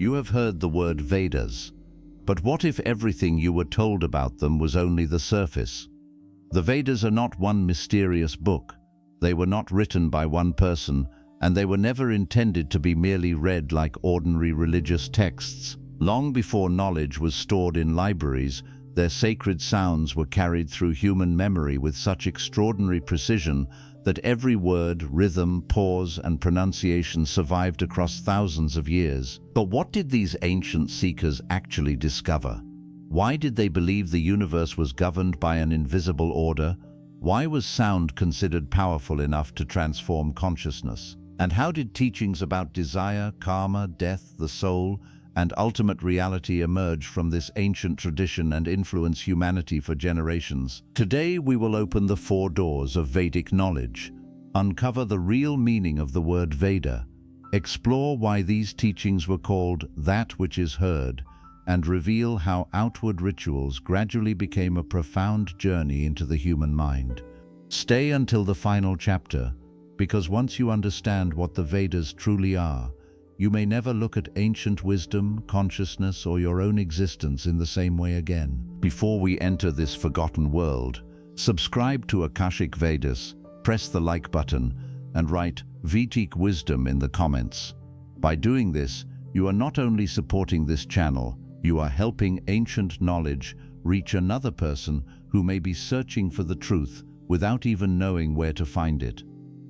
You have heard the word Vedas, but what if everything you were told about them was only the surface? The Vedas are not one mysterious book. They were not written by one person, and they were never intended to be merely read like ordinary religious texts. Long before knowledge was stored in libraries, their sacred sounds were carried through human memory with such extraordinary precision that every word, rhythm, pause, and pronunciation survived across thousands of years. But what did these ancient seekers actually discover? Why did they believe the universe was governed by an invisible order? Why was sound considered powerful enough to transform consciousness? And how did teachings about desire, karma, death, the soul, and ultimate reality emerge from this ancient tradition and influence humanity for generations? Today we will open the four doors of Vedic knowledge, uncover the real meaning of the word Veda, explore why these teachings were called that which is heard, and reveal how outward rituals gradually became a profound journey into the human mind. Stay until the final chapter, because once you understand what the Vedas truly are, you may never look at ancient wisdom, consciousness, or your own existence in the same way again. Before we enter this forgotten world, subscribe to Akashic Vedas, press the like button, and write Vedic wisdom in the comments. By doing this, you are not only supporting this channel, you are helping ancient knowledge reach another person who may be searching for the truth without even knowing where to find it.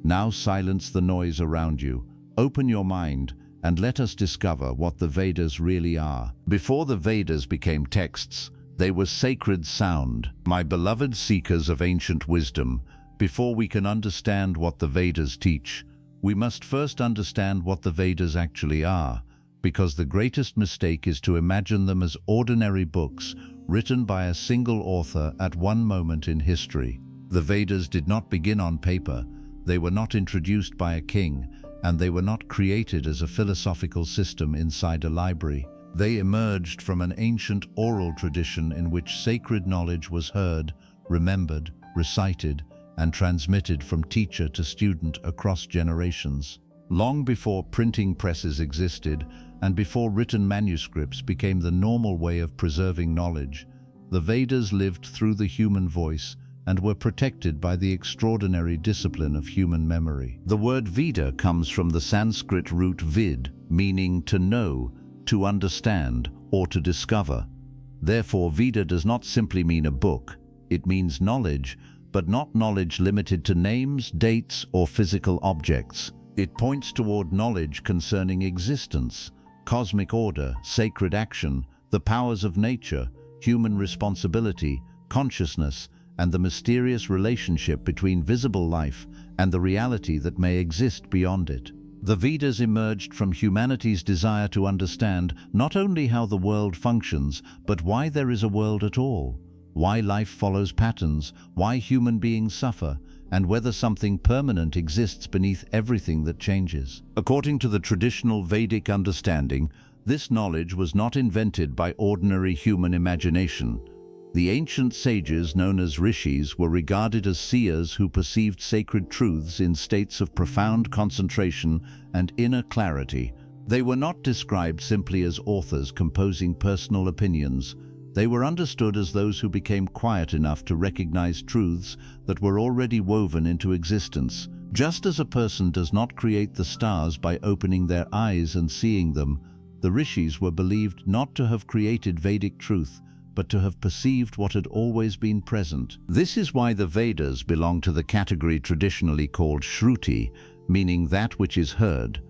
Now silence the noise around you, open your mind, and let us discover what the Vedas really are. Before the Vedas became texts, they were sacred sound. My beloved seekers of ancient wisdom, before we can understand what the Vedas teach, we must first understand what the Vedas actually are, because the greatest mistake is to imagine them as ordinary books written by a single author at one moment in history. The Vedas did not begin on paper, they were not introduced by a king, and they were not created as a philosophical system inside a library. They emerged from an ancient oral tradition in which sacred knowledge was heard, remembered, recited, and transmitted from teacher to student across generations. Long before printing presses existed, and before written manuscripts became the normal way of preserving knowledge, the Vedas lived through the human voice and were protected by the extraordinary discipline of human memory. The word Veda comes from the Sanskrit root vid, meaning to know, to understand, or to discover. Therefore, Veda does not simply mean a book. It means knowledge, but not knowledge limited to names, dates, or physical objects. It points toward knowledge concerning existence, cosmic order, sacred action, the powers of nature, human responsibility, consciousness, and the mysterious relationship between visible life and the reality that may exist beyond it. The Vedas emerged from humanity's desire to understand not only how the world functions, but why there is a world at all, why life follows patterns, why human beings suffer, and whether something permanent exists beneath everything that changes. According to the traditional Vedic understanding, this knowledge was not invented by ordinary human imagination. The ancient sages known as rishis were regarded as seers who perceived sacred truths in states of profound concentration and inner clarity. They were not described simply as authors composing personal opinions. They were understood as those who became quiet enough to recognize truths that were already woven into existence. Just as a person does not create the stars by opening their eyes and seeing them, the rishis were believed not to have created Vedic truth, but to have perceived what had always been present. This is why the Vedas belong to the category traditionally called Shruti, meaning that which is heard.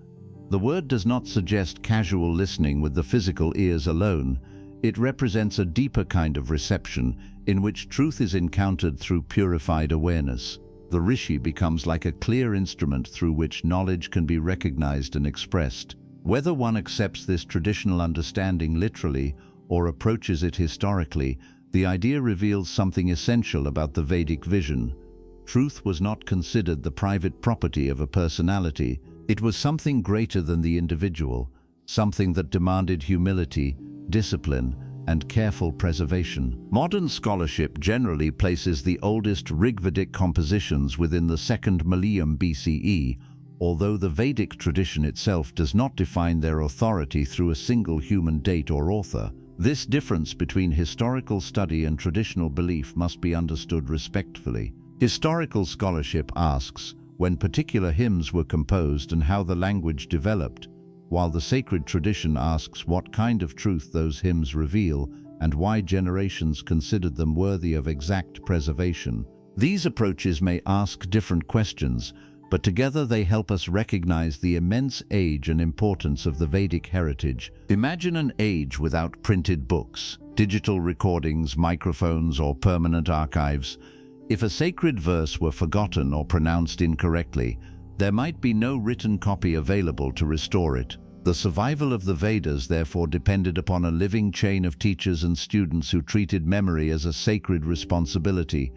The word does not suggest casual listening with the physical ears alone. It represents a deeper kind of reception in which truth is encountered through purified awareness. The rishi becomes like a clear instrument through which knowledge can be recognized and expressed. Whether one accepts this traditional understanding literally or approaches it historically, the idea reveals something essential about the Vedic vision. Truth was not considered the private property of a personality. It was something greater than the individual, something that demanded humility, discipline, and careful preservation. Modern scholarship generally places the oldest Rigvedic compositions within the 2nd millennium BCE, although the Vedic tradition itself does not define their authority through a single human date or author. This difference between historical study and traditional belief must be understood respectfully. Historical scholarship asks when particular hymns were composed and how the language developed, while the sacred tradition asks what kind of truth those hymns reveal and why generations considered them worthy of exact preservation. These approaches may ask different questions, but together they help us recognize the immense age and importance of the Vedic heritage. Imagine an age without printed books, digital recordings, microphones, or permanent archives. If a sacred verse were forgotten or pronounced incorrectly, there might be no written copy available to restore it. The survival of the Vedas therefore depended upon a living chain of teachers and students who treated memory as a sacred responsibility.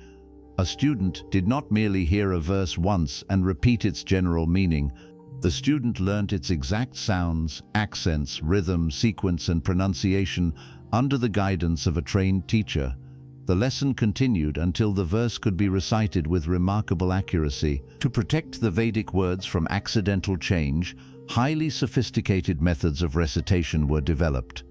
A student did not merely hear a verse once and repeat its general meaning. The student learnt its exact sounds, accents, rhythm, sequence, and pronunciation under the guidance of a trained teacher. The lesson continued until the verse could be recited with remarkable accuracy. To protect the Vedic words from accidental change, highly sophisticated methods of recitation were developed.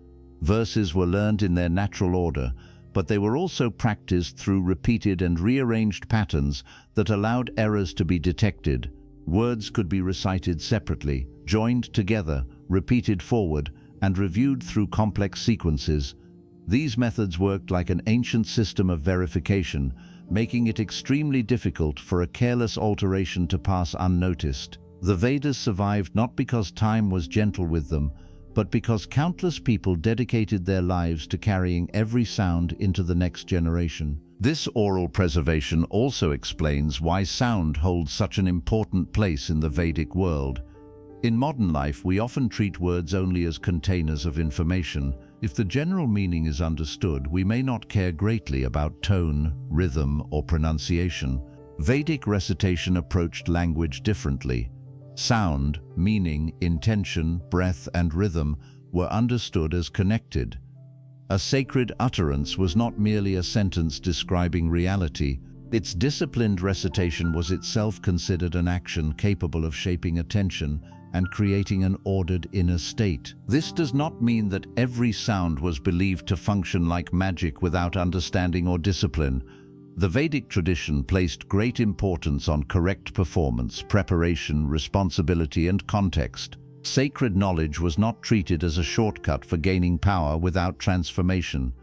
Verses were learned in their natural order, but they were also practiced through repeated and rearranged patterns that allowed errors to be detected. Words could be recited separately, joined together, repeated forward, and reviewed through complex sequences. These methods worked like an ancient system of verification, making it extremely difficult for a careless alteration to pass unnoticed. The Vedas survived not because time was gentle with them, but because countless people dedicated their lives to carrying every sound into the next generation. This oral preservation also explains why sound holds such an important place in the Vedic world. In modern life, we often treat words only as containers of information. If the general meaning is understood, we may not care greatly about tone, rhythm, or pronunciation. Vedic recitation approached language differently. Sound, meaning, intention, breath, and rhythm were understood as connected. A sacred utterance was not merely a sentence describing reality. Its disciplined recitation was itself considered an action capable of shaping attention and creating an ordered inner state. This does not mean that every sound was believed to function like magic without understanding or discipline. The Vedic tradition placed great importance on correct performance, preparation, responsibility, and context. Sacred knowledge was not treated as a shortcut for gaining power without transformation.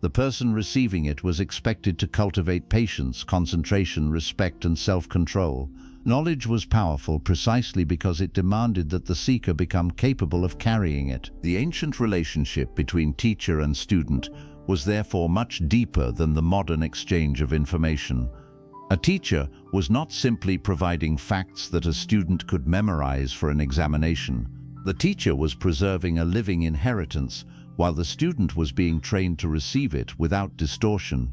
The person receiving it was expected to cultivate patience, concentration, respect, and self-control. Knowledge was powerful precisely because it demanded that the seeker become capable of carrying it. The ancient relationship between teacher and student was therefore much deeper than the modern exchange of information. A teacher was not simply providing facts that a student could memorize for an examination. The teacher was preserving a living inheritance, while the student was being trained to receive it without distortion.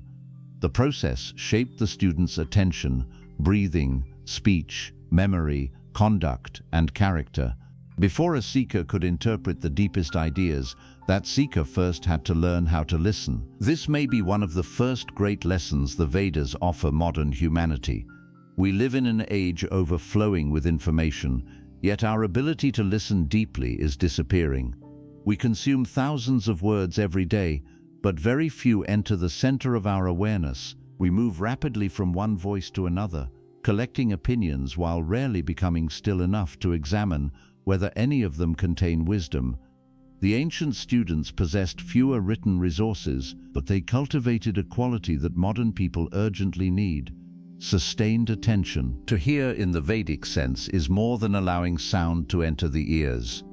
The process shaped the student's attention, breathing, speech, memory, conduct, and character. Before a seeker could interpret the deepest ideas, that seeker first had to learn how to listen. This may be one of the first great lessons the Vedas offer modern humanity. We live in an age overflowing with information, yet our ability to listen deeply is disappearing. We consume thousands of words every day, but very few enter the center of our awareness. We move rapidly from one voice to another, collecting opinions while rarely becoming still enough to examine whether any of them contain wisdom. The ancient students possessed fewer written resources, but they cultivated a quality that modern people urgently need: sustained attention. To hear in the Vedic sense is more than allowing sound to enter the ears.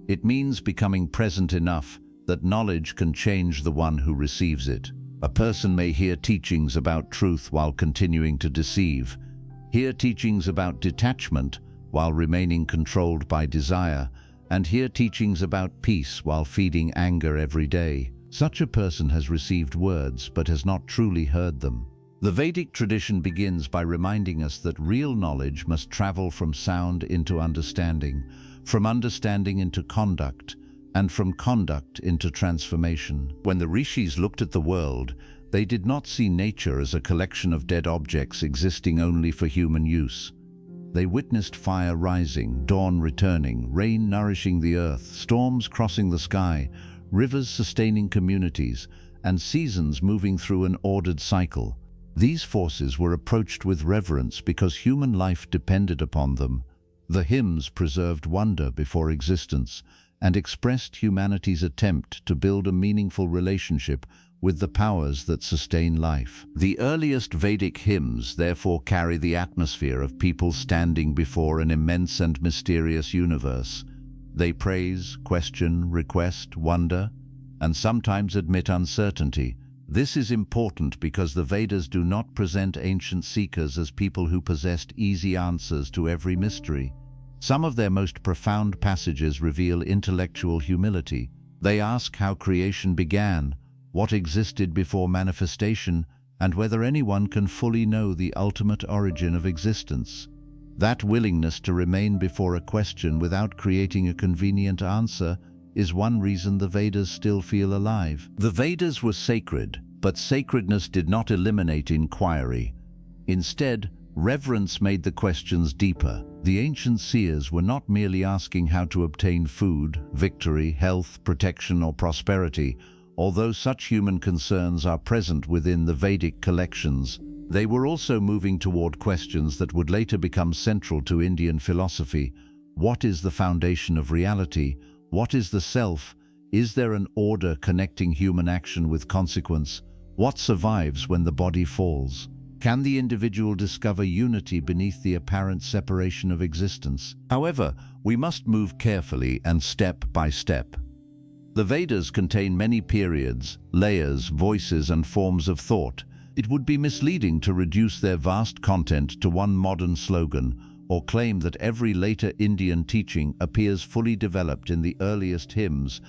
It means becoming present enough that knowledge can change the one who receives it. A person may hear teachings about truth while continuing to deceive, hear teachings about detachment while remaining controlled by desire, and hear teachings about peace while feeding anger every day. Such a person has received words but has not truly heard them. The Vedic tradition begins by reminding us that real knowledge must travel from sound into understanding, from understanding into conduct, and from conduct into transformation. When the rishis looked at the world, they did not see nature as a collection of dead objects existing only for human use. They witnessed fire rising, dawn returning, rain nourishing the earth, storms crossing the sky, rivers sustaining communities, and seasons moving through an ordered cycle. These forces were approached with reverence because human life depended upon them. The hymns preserved wonder before existence and expressed humanity's attempt to build a meaningful relationship with the powers that sustain life. The earliest Vedic hymns therefore carry the atmosphere of people standing before an immense and mysterious universe. They praise, question, request, wonder, and sometimes admit uncertainty. This is important because the Vedas do not present ancient seekers as people who possessed easy answers to every mystery. Some of their most profound passages reveal intellectual humility. They ask how creation began, what existed before manifestation, and whether anyone can fully know the ultimate origin of existence. That willingness to remain before a question without creating a convenient answer is one reason the Vedas still feel alive. The Vedas were sacred, but sacredness did not eliminate inquiry. Instead, reverence made the questions deeper. The ancient seers were not merely asking how to obtain food, victory, health, protection, or prosperity. Although such human concerns are present within the Vedic collections, they were also moving toward questions that would later become central to Indian philosophy. What is the foundation of reality? What is the self? Is there an order connecting human action with consequence? What survives when the body falls? Can the individual discover unity beneath the apparent separation of existence? However, we must move carefully and step by step. The Vedas contain many periods, layers, voices, and forms of thought. It would be misleading to reduce their vast content to one modern slogan or claim that every later Indian teaching appears fully developed in the earliest hymns.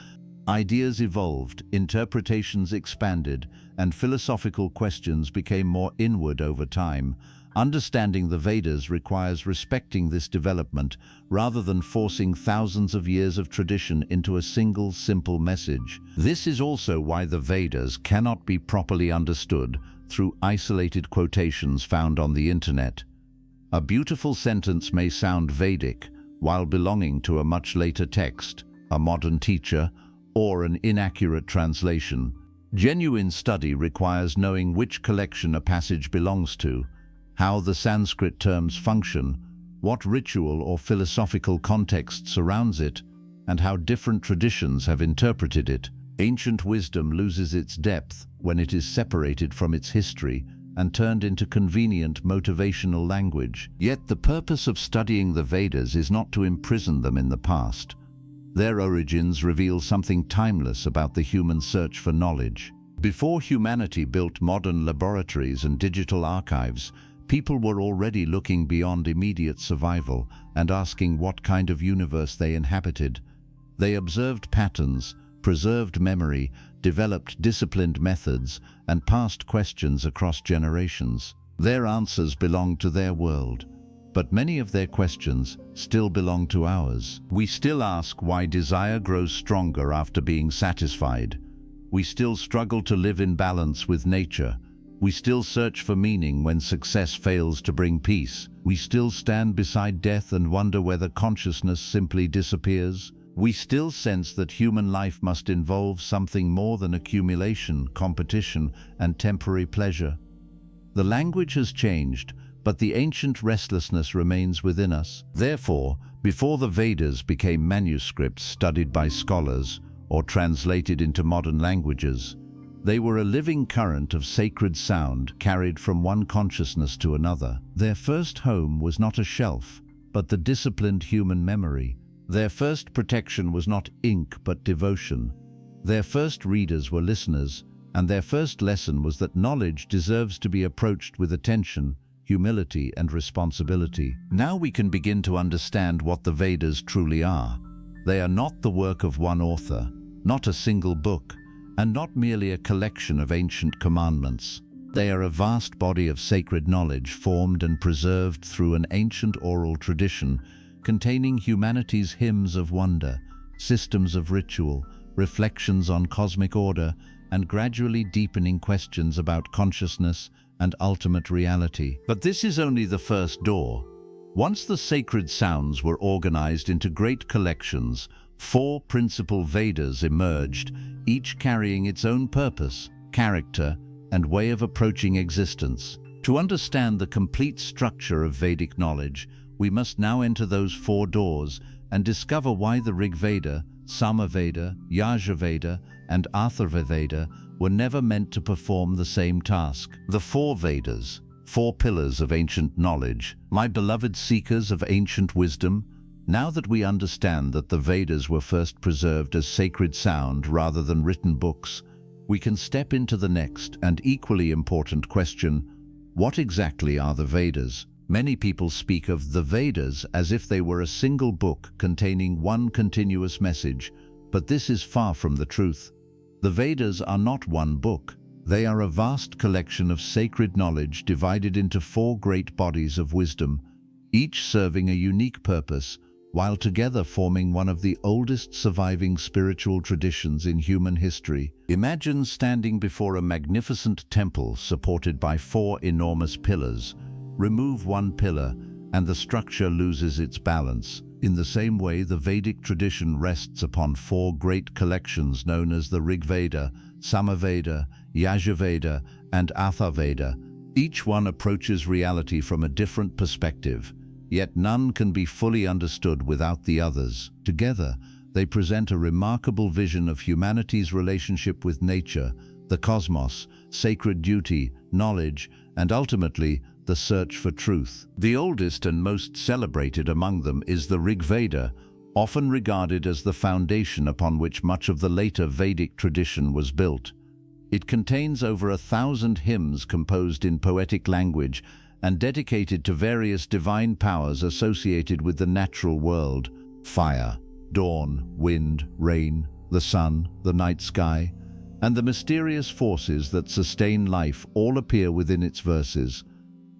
Ideas evolved, interpretations expanded, and philosophical questions became more inward over time. Understanding the Vedas requires respecting this development rather than forcing thousands of years of tradition into a single, simple message. This is also why the Vedas cannot be properly understood through isolated quotations found on the internet. A beautiful sentence may sound Vedic while belonging to a much later text, a modern teacher, or an inaccurate translation. Genuine study requires knowing which collection a passage belongs to, how the Sanskrit terms function, what ritual or philosophical context surrounds it, and how different traditions have interpreted it. Ancient wisdom loses its depth when it is separated from its history and turned into convenient motivational language. Yet the purpose of studying the Vedas is not to imprison them in the past. Their origins reveal something timeless about the human search for knowledge. Before humanity built modern laboratories and digital archives, people were already looking beyond immediate survival and asking what kind of universe they inhabited. They observed patterns, preserved memory, developed disciplined methods, and passed questions across generations. Their answers belonged to their world, but many of their questions still belong to ours. We still ask why desire grows stronger after being satisfied. We still struggle to live in balance with nature. We still search for meaning when success fails to bring peace. We still stand beside death and wonder whether consciousness simply disappears. We still sense that human life must involve something more than accumulation, competition, and temporary pleasure. The language has changed, but the ancient restlessness remains within us. Therefore, before the Vedas became manuscripts studied by scholars or translated into modern languages, they were a living current of sacred sound carried from one consciousness to another. Their first home was not a shelf, but the disciplined human memory. Their first protection was not ink, but devotion. Their first readers were listeners, and their first lesson was that knowledge deserves to be approached with attention, humility, and responsibility. Now we can begin to understand what the Vedas truly are. They are not the work of one author, not a single book, and not merely a collection of ancient commandments. They are a vast body of sacred knowledge formed and preserved through an ancient oral tradition containing humanity's hymns of wonder, systems of ritual, reflections on cosmic order, and gradually deepening questions about consciousness and ultimate reality. But this is only the first door. Once the sacred sounds were organized into great collections, 4 principal Vedas emerged, each carrying its own purpose, character, and way of approaching existence. To understand the complete structure of Vedic knowledge, we must now enter those 4 doors and discover why the Rig Veda, Samaveda, Yajurveda, and Atharvaveda were never meant to perform the same task. The 4 Vedas, 4 pillars of ancient knowledge. My beloved seekers of ancient wisdom, now that we understand that the Vedas were first preserved as sacred sound rather than written books, we can step into the next and equally important question: what exactly are the Vedas? Many people speak of the Vedas as if they were a single book containing one continuous message, but this is far from the truth. The Vedas are not one book. They are a vast collection of sacred knowledge divided into 4 great bodies of wisdom, each serving a unique purpose, while together forming one of the oldest surviving spiritual traditions in human history. Imagine standing before a magnificent temple supported by 4 enormous pillars. Remove one pillar, and the structure loses its balance. In the same way, the Vedic tradition rests upon 4 great collections known as the Rig Veda, Samaveda, Yajurveda, and Atharvaveda. Each one approaches reality from a different perspective, yet none can be fully understood without the others. Together, they present a remarkable vision of humanity's relationship with nature, the cosmos, sacred duty, knowledge, and ultimately, the search for truth. The oldest and most celebrated among them is the Rig Veda, often regarded as the foundation upon which much of the later Vedic tradition was built. It contains over 1,000 hymns composed in poetic language and dedicated to various divine powers associated with the natural world: fire, dawn, wind, rain, the sun, the night sky, and the mysterious forces that sustain life all appear within its verses.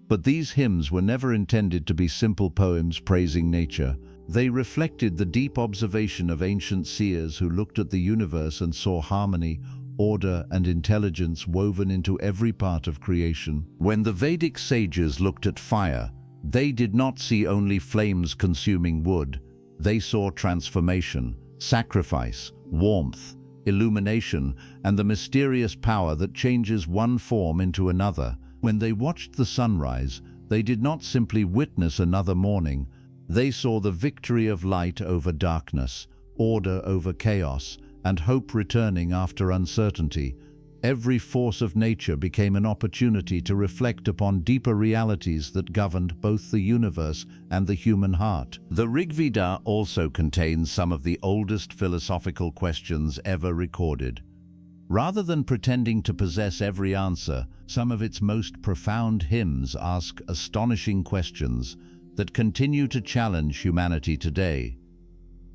But these hymns were never intended to be simple poems praising nature. They reflected the deep observation of ancient seers who looked at the universe and saw harmony, order, and intelligence woven into every part of creation. When the Vedic sages looked at fire, they did not see only flames consuming wood. They saw transformation, sacrifice, warmth, illumination, and the mysterious power that changes one form into another. When they watched the sunrise, they did not simply witness another morning. They saw the victory of light over darkness, order over chaos, and hope returning after uncertainty. Every force of nature became an opportunity to reflect upon deeper realities that governed both the universe and the human heart. The Rig Veda also contains some of the oldest philosophical questions ever recorded. Rather than pretending to possess every answer, some of its most profound hymns ask astonishing questions that continue to challenge humanity today.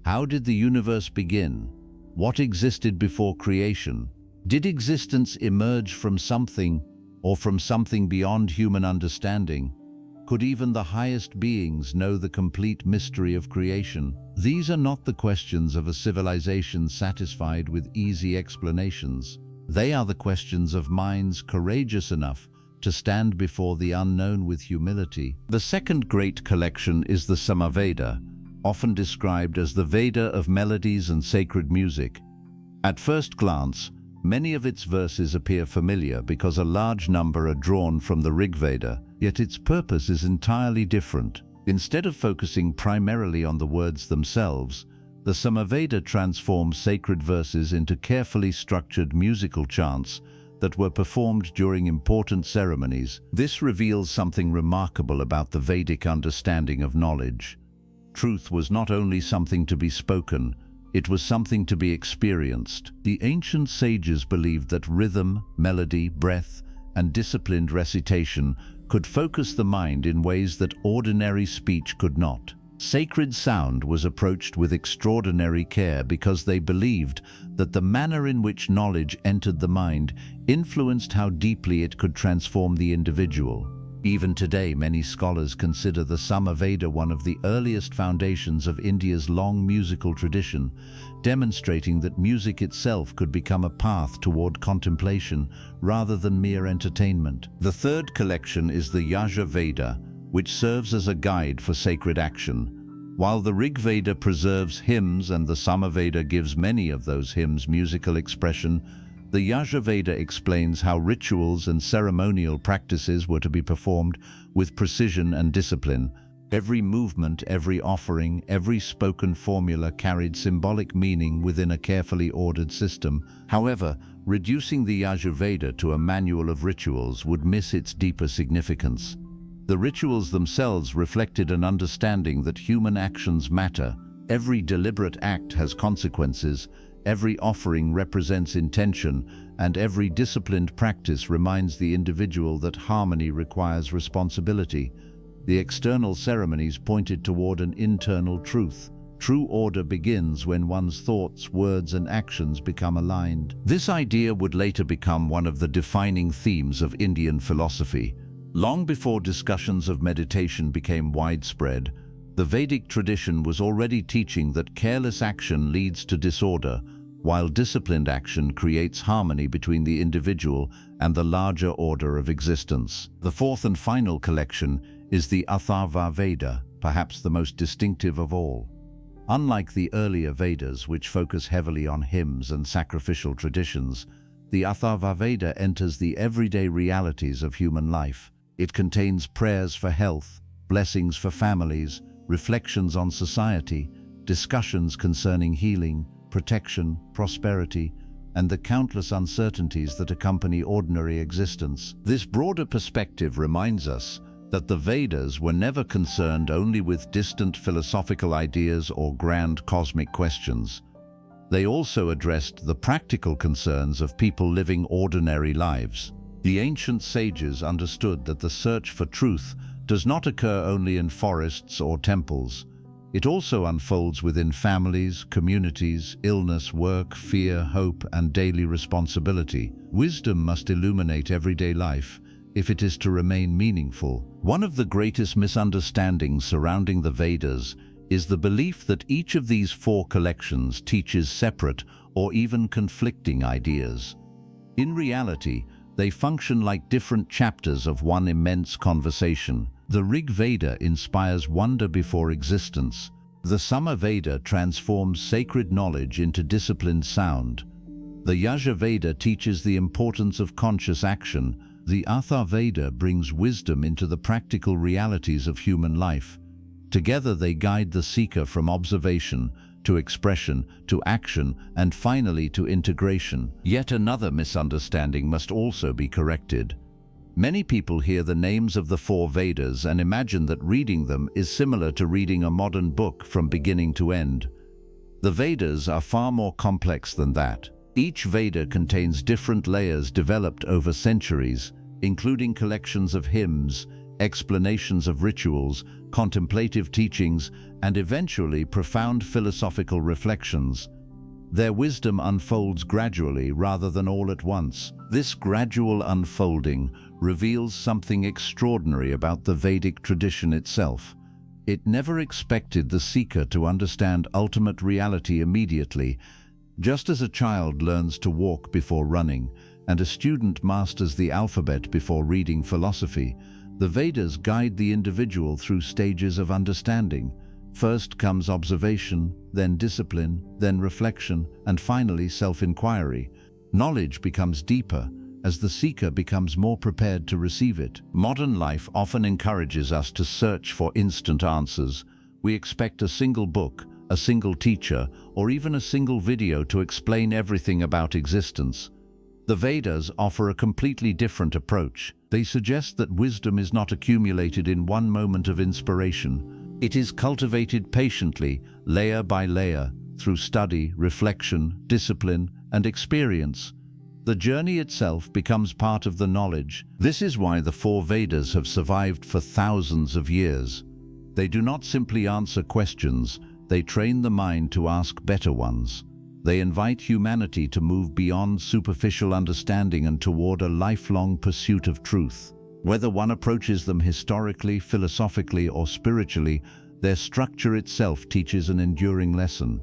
How did the universe begin? What existed before creation? Did existence emerge from something, or from something beyond human understanding? Could even the highest beings know the complete mystery of creation? These are not the questions of a civilization satisfied with easy explanations. They are the questions of minds courageous enough to stand before the unknown with humility. The second great collection is the Samaveda, often described as the Veda of melodies and sacred music. At first glance, many of its verses appear familiar because a large number are drawn from the Rig Veda, yet its purpose is entirely different. Instead of focusing primarily on the words themselves, the Samaveda transforms sacred verses into carefully structured musical chants that were performed during important ceremonies. This reveals something remarkable about the Vedic understanding of knowledge. Truth was not only something to be spoken, it was something to be experienced. The ancient sages believed that rhythm, melody, breath, and disciplined recitation could focus the mind in ways that ordinary speech could not. Sacred sound was approached with extraordinary care because they believed that the manner in which knowledge entered the mind influenced how deeply it could transform the individual. Even today, many scholars consider the Samaveda one of the earliest foundations of India's long musical tradition, demonstrating that music itself could become a path toward contemplation rather than mere entertainment. The third collection is the Yajurveda, which serves as a guide for sacred action. While the Rig Veda preserves hymns and the Samaveda gives many of those hymns musical expression, the Yajurveda explains how rituals and ceremonial practices were to be performed with precision and discipline. Every movement, every offering, every spoken formula carried symbolic meaning within a carefully ordered system. However, reducing the Yajurveda to a manual of rituals would miss its deeper significance. The rituals themselves reflected an understanding that human actions matter. Every deliberate act has consequences, every offering represents intention, and every disciplined practice reminds the individual that harmony requires responsibility. The external ceremonies pointed toward an internal truth. True order begins when one's thoughts, words, and actions become aligned. This idea would later become one of the defining themes of Indian philosophy. Long before discussions of meditation became widespread, the Vedic tradition was already teaching that careless action leads to disorder, while disciplined action creates harmony between the individual and the larger order of existence. The fourth and final collection is the Atharva Veda, perhaps the most distinctive of all. Unlike the earlier Vedas, which focus heavily on hymns and sacrificial traditions, the Atharva Veda enters the everyday realities of human life. It contains prayers for health, blessings for families, reflections on society, discussions concerning healing, protection, prosperity, and the countless uncertainties that accompany ordinary existence. This broader perspective reminds us that the Vedas were never concerned only with distant philosophical ideas or grand cosmic questions. They also addressed the practical concerns of people living ordinary lives. The ancient sages understood that the search for truth does not occur only in forests or temples. It also unfolds within families, communities, illness, work, fear, hope, and daily responsibility. Wisdom must illuminate everyday life if it is to remain meaningful. One of the greatest misunderstandings surrounding the Vedas is the belief that each of these four collections teaches separate or even conflicting ideas. In reality, they function like different chapters of one immense conversation. The Rig Veda inspires wonder before existence. The Samaveda transforms sacred knowledge into disciplined sound. The Yajurveda teaches the importance of conscious action. The Atharvaveda brings wisdom into the practical realities of human life. Together they guide the seeker from observation to expression, to action, and finally to integration. Yet another misunderstanding must also be corrected. Many people hear the names of the four Vedas and imagine that reading them is similar to reading a modern book from beginning to end. The Vedas are far more complex than that. Each Veda contains different layers developed over centuries, including collections of hymns, explanations of rituals, contemplative teachings, and eventually profound philosophical reflections. Their wisdom unfolds gradually rather than all at once. This gradual unfolding reveals something extraordinary about the Vedic tradition itself. It never expected the seeker to understand ultimate reality immediately. Just as a child learns to walk before running, and a student masters the alphabet before reading philosophy, the Vedas guide the individual through stages of understanding. First comes observation, then discipline, then reflection, and finally self-inquiry. Knowledge becomes deeper as the seeker becomes more prepared to receive it. Modern life often encourages us to search for instant answers. We expect a single book, a single teacher, or even a single video to explain everything about existence. The Vedas offer a completely different approach. They suggest that wisdom is not accumulated in one moment of inspiration. It is cultivated patiently, layer by layer, through study, reflection, discipline, and experience. The journey itself becomes part of the knowledge. This is why the four Vedas have survived for thousands of years. They do not simply answer questions, they train the mind to ask better ones. They invite humanity to move beyond superficial understanding and toward a lifelong pursuit of truth. Whether one approaches them historically, philosophically, or spiritually, their structure itself teaches an enduring lesson.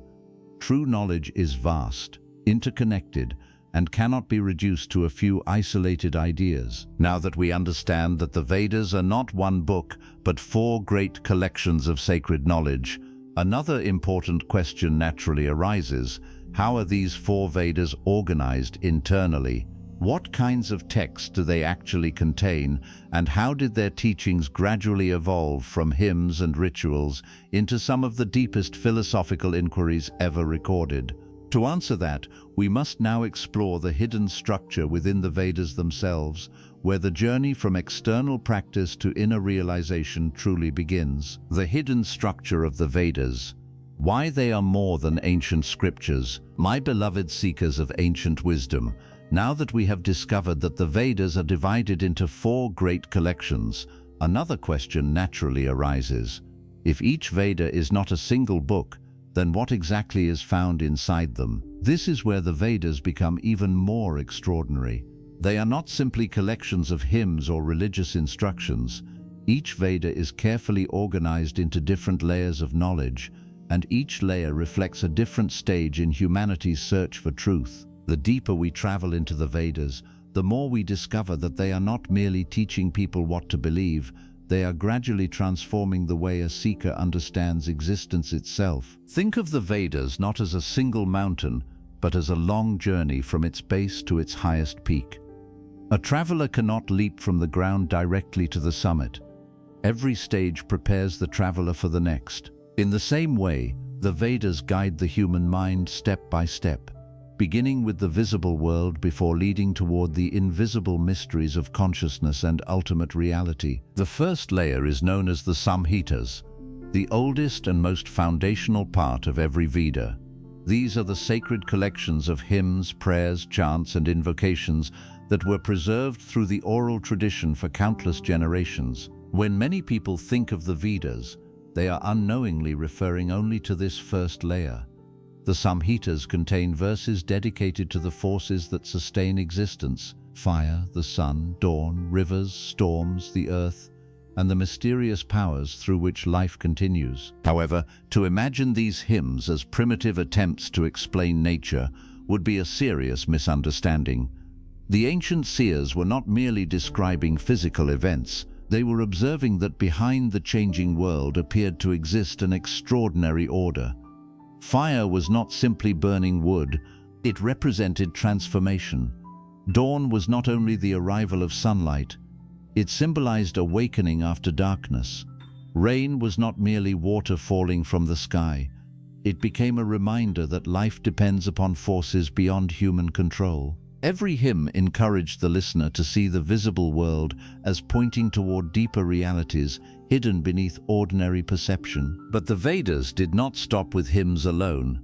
True knowledge is vast, interconnected, and cannot be reduced to a few isolated ideas. Now that we understand that the Vedas are not one book, but four great collections of sacred knowledge, another important question naturally arises: how are these four Vedas organized internally? What kinds of texts do they actually contain, and how did their teachings gradually evolve from hymns and rituals into some of the deepest philosophical inquiries ever recorded? To answer that, we must now explore the hidden structure within the Vedas themselves, where the journey from external practice to inner realization truly begins. The hidden structure of the Vedas. Why they are more than ancient scriptures. My beloved seekers of ancient wisdom, now that we have discovered that the Vedas are divided into four great collections, another question naturally arises. If each Veda is not a single book, then what exactly is found inside them? This is where the Vedas become even more extraordinary. They are not simply collections of hymns or religious instructions. Each Veda is carefully organized into different layers of knowledge, and each layer reflects a different stage in humanity's search for truth. The deeper we travel into the Vedas, the more we discover that they are not merely teaching people what to believe, they are gradually transforming the way a seeker understands existence itself. Think of the Vedas not as a single mountain, but as a long journey from its base to its highest peak. A traveler cannot leap from the ground directly to the summit. Every stage prepares the traveler for the next. In the same way, the Vedas guide the human mind step by step, beginning with the visible world before leading toward the invisible mysteries of consciousness and ultimate reality. The first layer is known as the Samhitas, the oldest and most foundational part of every Veda. These are the sacred collections of hymns, prayers, chants, and invocations that were preserved through the oral tradition for countless generations. When many people think of the Vedas, they are unknowingly referring only to this first layer. The Samhitas contain verses dedicated to the forces that sustain existence: fire, the sun, dawn, rivers, storms, the earth, and the mysterious powers through which life continues. However, to imagine these hymns as primitive attempts to explain nature would be a serious misunderstanding. The ancient seers were not merely describing physical events, they were observing that behind the changing world appeared to exist an extraordinary order. Fire was not simply burning wood, it represented transformation. Dawn was not only the arrival of sunlight, it symbolized awakening after darkness. Rain was not merely water falling from the sky, it became a reminder that life depends upon forces beyond human control. Every hymn encouraged the listener to see the visible world as pointing toward deeper realities hidden beneath ordinary perception. But the Vedas did not stop with hymns alone.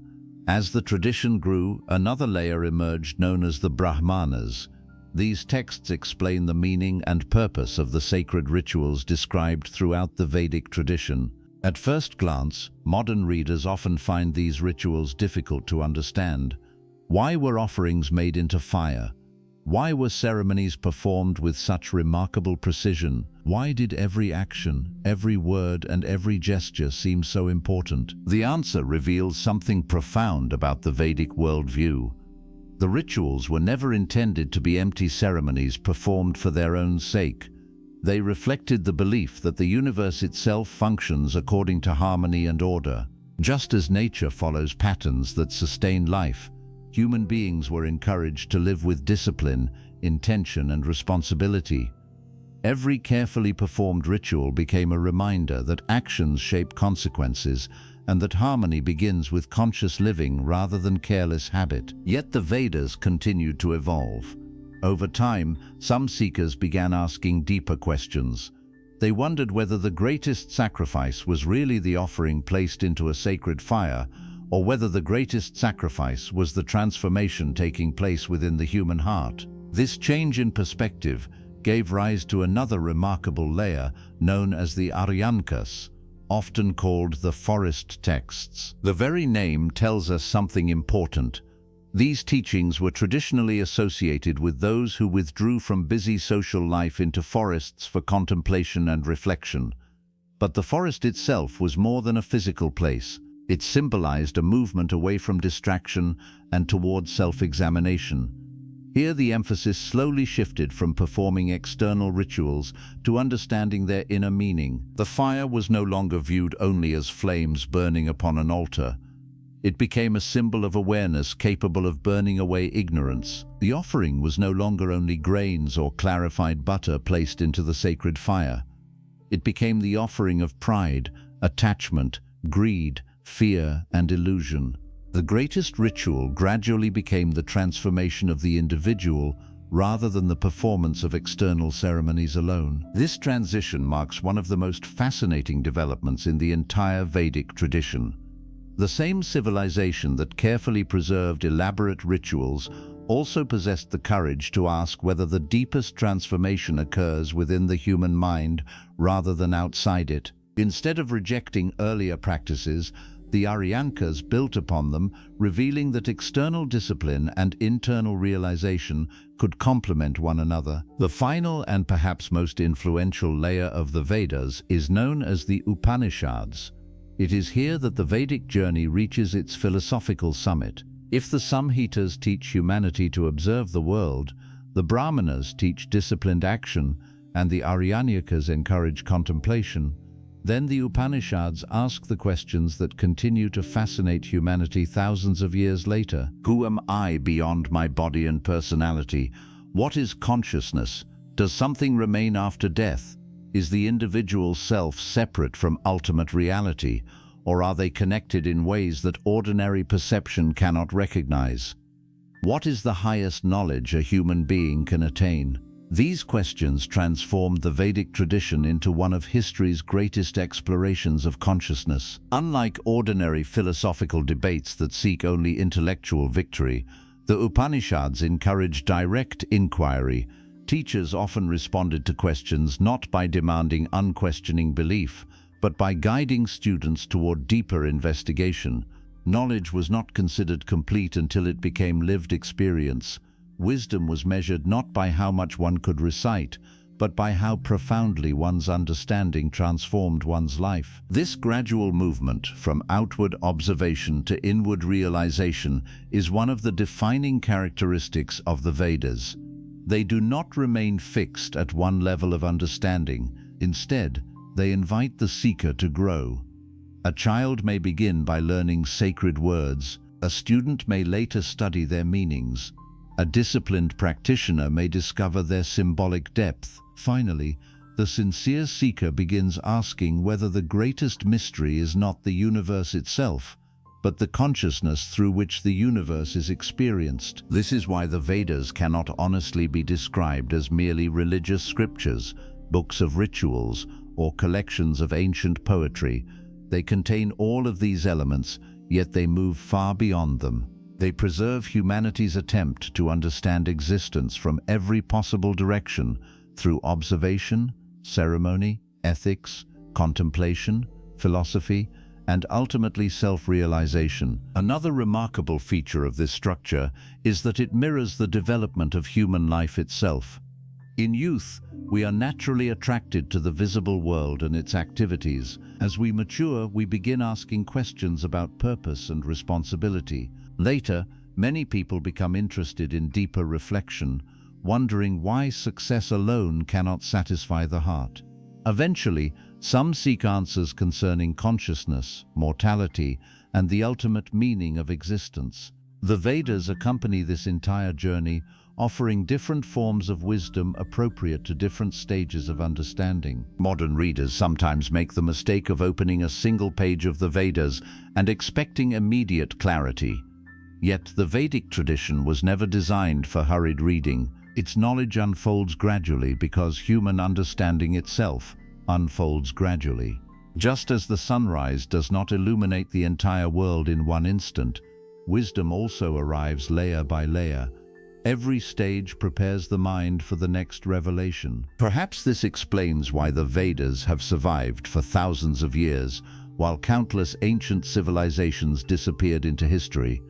As the tradition grew, another layer emerged known as the Brahmanas. These texts explain the meaning and purpose of the sacred rituals described throughout the Vedic tradition. At first glance, modern readers often find these rituals difficult to understand. Why were offerings made into fire? Why were ceremonies performed with such remarkable precision? Why did every action, every word, and every gesture seem so important? The answer reveals something profound about the Vedic worldview. The rituals were never intended to be empty ceremonies performed for their own sake. They reflected the belief that the universe itself functions according to harmony and order. Just as nature follows patterns that sustain life, human beings were encouraged to live with discipline, intention, and responsibility. Every carefully performed ritual became a reminder that actions shape consequences and that harmony begins with conscious living rather than careless habit. Yet the Vedas continued to evolve. Over time, some seekers began asking deeper questions. They wondered whether the greatest sacrifice was really the offering placed into a sacred fire, or whether the greatest sacrifice was the transformation taking place within the human heart. This change in perspective gave rise to another remarkable layer known as the Aryankas, often called the forest texts. The very name tells us something important. These teachings were traditionally associated with those who withdrew from busy social life into forests for contemplation and reflection. But the forest itself was more than a physical place. It symbolized a movement away from distraction and toward self-examination. Here the emphasis slowly shifted from performing external rituals to understanding their inner meaning. The fire was no longer viewed only as flames burning upon an altar. It became a symbol of awareness capable of burning away ignorance. The offering was no longer only grains or clarified butter placed into the sacred fire. It became the offering of pride, attachment, greed, fear, and illusion. The greatest ritual gradually became the transformation of the individual rather than the performance of external ceremonies alone. This transition marks one of the most fascinating developments in the entire Vedic tradition. The same civilization that carefully preserved elaborate rituals also possessed the courage to ask whether the deepest transformation occurs within the human mind rather than outside it. Instead of rejecting earlier practices, the Aryankas built upon them, revealing that external discipline and internal realization could complement one another. The final and perhaps most influential layer of the Vedas is known as the Upanishads. It is here that the Vedic journey reaches its philosophical summit. If the Samhitas teach humanity to observe the world, the Brahmanas teach disciplined action, and the Aryanyakas encourage contemplation, then the Upanishads ask the questions that continue to fascinate humanity thousands of years later. Who am I beyond my body and personality? What is consciousness? Does something remain after death? Is the individual self separate from ultimate reality, or are they connected in ways that ordinary perception cannot recognize? What is the highest knowledge a human being can attain? These questions transformed the Vedic tradition into one of history's greatest explorations of consciousness. Unlike ordinary philosophical debates that seek only intellectual victory, the Upanishads encourage direct inquiry. Teachers often responded to questions not by demanding unquestioning belief, but by guiding students toward deeper investigation. Knowledge was not considered complete until it became lived experience. Wisdom was measured not by how much one could recite, but by how profoundly one's understanding transformed one's life. This gradual movement from outward observation to inward realization is one of the defining characteristics of the Vedas. They do not remain fixed at one level of understanding. Instead, they invite the seeker to grow. A child may begin by learning sacred words. A student may later study their meanings. A disciplined practitioner may discover their symbolic depth. Finally, the sincere seeker begins asking whether the greatest mystery is not the universe itself, but the consciousness through which the universe is experienced. This is why the Vedas cannot honestly be described as merely religious scriptures, books of rituals, or collections of ancient poetry. They contain all of these elements, yet they move far beyond them. They preserve humanity's attempt to understand existence from every possible direction through observation, ceremony, ethics, contemplation, philosophy, and ultimately self-realization. Another remarkable feature of this structure is that it mirrors the development of human life itself. In youth, we are naturally attracted to the visible world and its activities. As we mature, we begin asking questions about purpose and responsibility. Later, many people become interested in deeper reflection, wondering why success alone cannot satisfy the heart. Eventually, some seek answers concerning consciousness, mortality, and the ultimate meaning of existence. The Vedas accompany this entire journey, offering different forms of wisdom appropriate to different stages of understanding. Modern readers sometimes make the mistake of opening a single page of the Vedas and expecting immediate clarity. Yet the Vedic tradition was never designed for hurried reading. Its knowledge unfolds gradually because human understanding itself unfolds gradually. Just as the sunrise does not illuminate the entire world in one instant, wisdom also arrives layer by layer. Every stage prepares the mind for the next revelation. Perhaps this explains why the Vedas have survived for thousands of years, while countless ancient civilizations disappeared into history.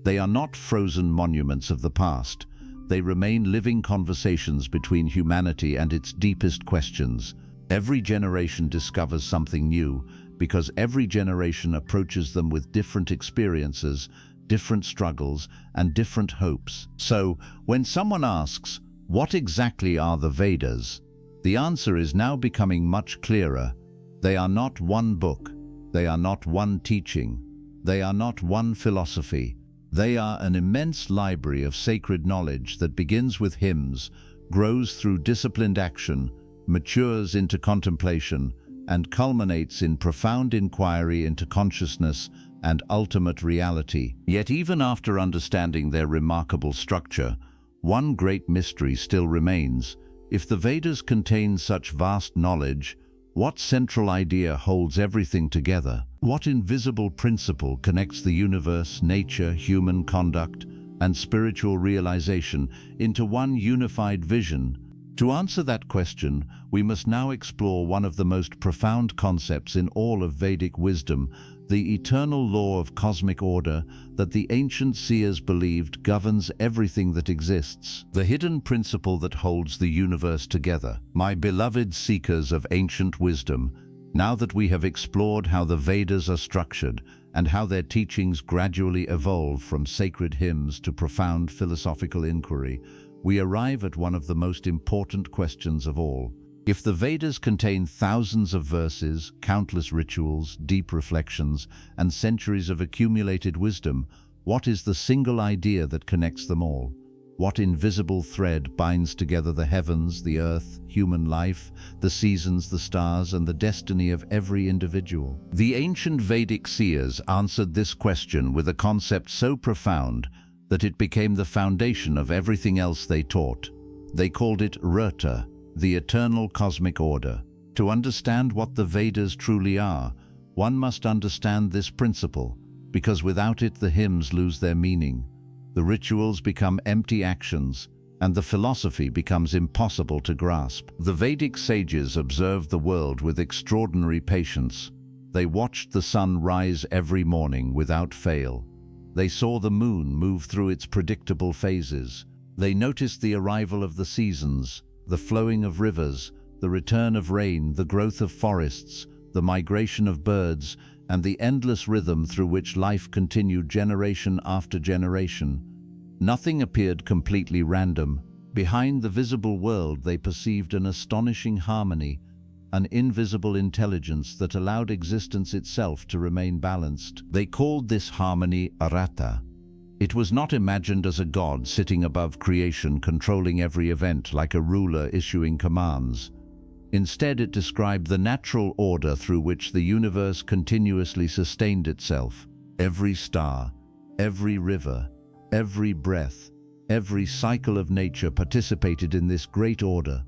They are not frozen monuments of the past. They remain living conversations between humanity and its deepest questions. Every generation discovers something new, because every generation approaches them with different experiences, different struggles, and different hopes. So, when someone asks, what exactly are the Vedas? The answer is now becoming much clearer. They are not one book. They are not one teaching. They are not one philosophy. They are an immense library of sacred knowledge that begins with hymns, grows through disciplined action, matures into contemplation, and culminates in profound inquiry into consciousness and ultimate reality. Yet even after understanding their remarkable structure, one great mystery still remains. If the Vedas contain such vast knowledge, what central idea holds everything together? What invisible principle connects the universe, nature, human conduct, and spiritual realization into one unified vision? To answer that question, we must now explore one of the most profound concepts in all of Vedic wisdom, the eternal law of cosmic order that the ancient seers believed governs everything that exists, the hidden principle that holds the universe together. My beloved seekers of ancient wisdom, now that we have explored how the Vedas are structured and how their teachings gradually evolve from sacred hymns to profound philosophical inquiry, we arrive at one of the most important questions of all. If the Vedas contain thousands of verses, countless rituals, deep reflections, and centuries of accumulated wisdom, what is the single idea that connects them all? What invisible thread binds together the heavens, the earth, human life, the seasons, the stars, and the destiny of every individual? The ancient Vedic seers answered this question with a concept so profound that it became the foundation of everything else they taught. They called it Rta, the eternal cosmic order. To understand what the Vedas truly are, one must understand this principle, because without it the hymns lose their meaning, the rituals become empty actions, and the philosophy becomes impossible to grasp. The Vedic sages observed the world with extraordinary patience. They watched the sun rise every morning without fail. They saw the moon move through its predictable phases. They noticed the arrival of the seasons, the flowing of rivers, the return of rain, the growth of forests, the migration of birds, and the endless rhythm through which life continued generation after generation. Nothing appeared completely random. Behind the visible world they perceived an astonishing harmony, an invisible intelligence that allowed existence itself to remain balanced. They called this harmony Arata. It was not imagined as a god sitting above creation controlling every event like a ruler issuing commands. Instead, it described the natural order through which the universe continuously sustained itself. Every star, every river, every breath, every cycle of nature participated in this great order.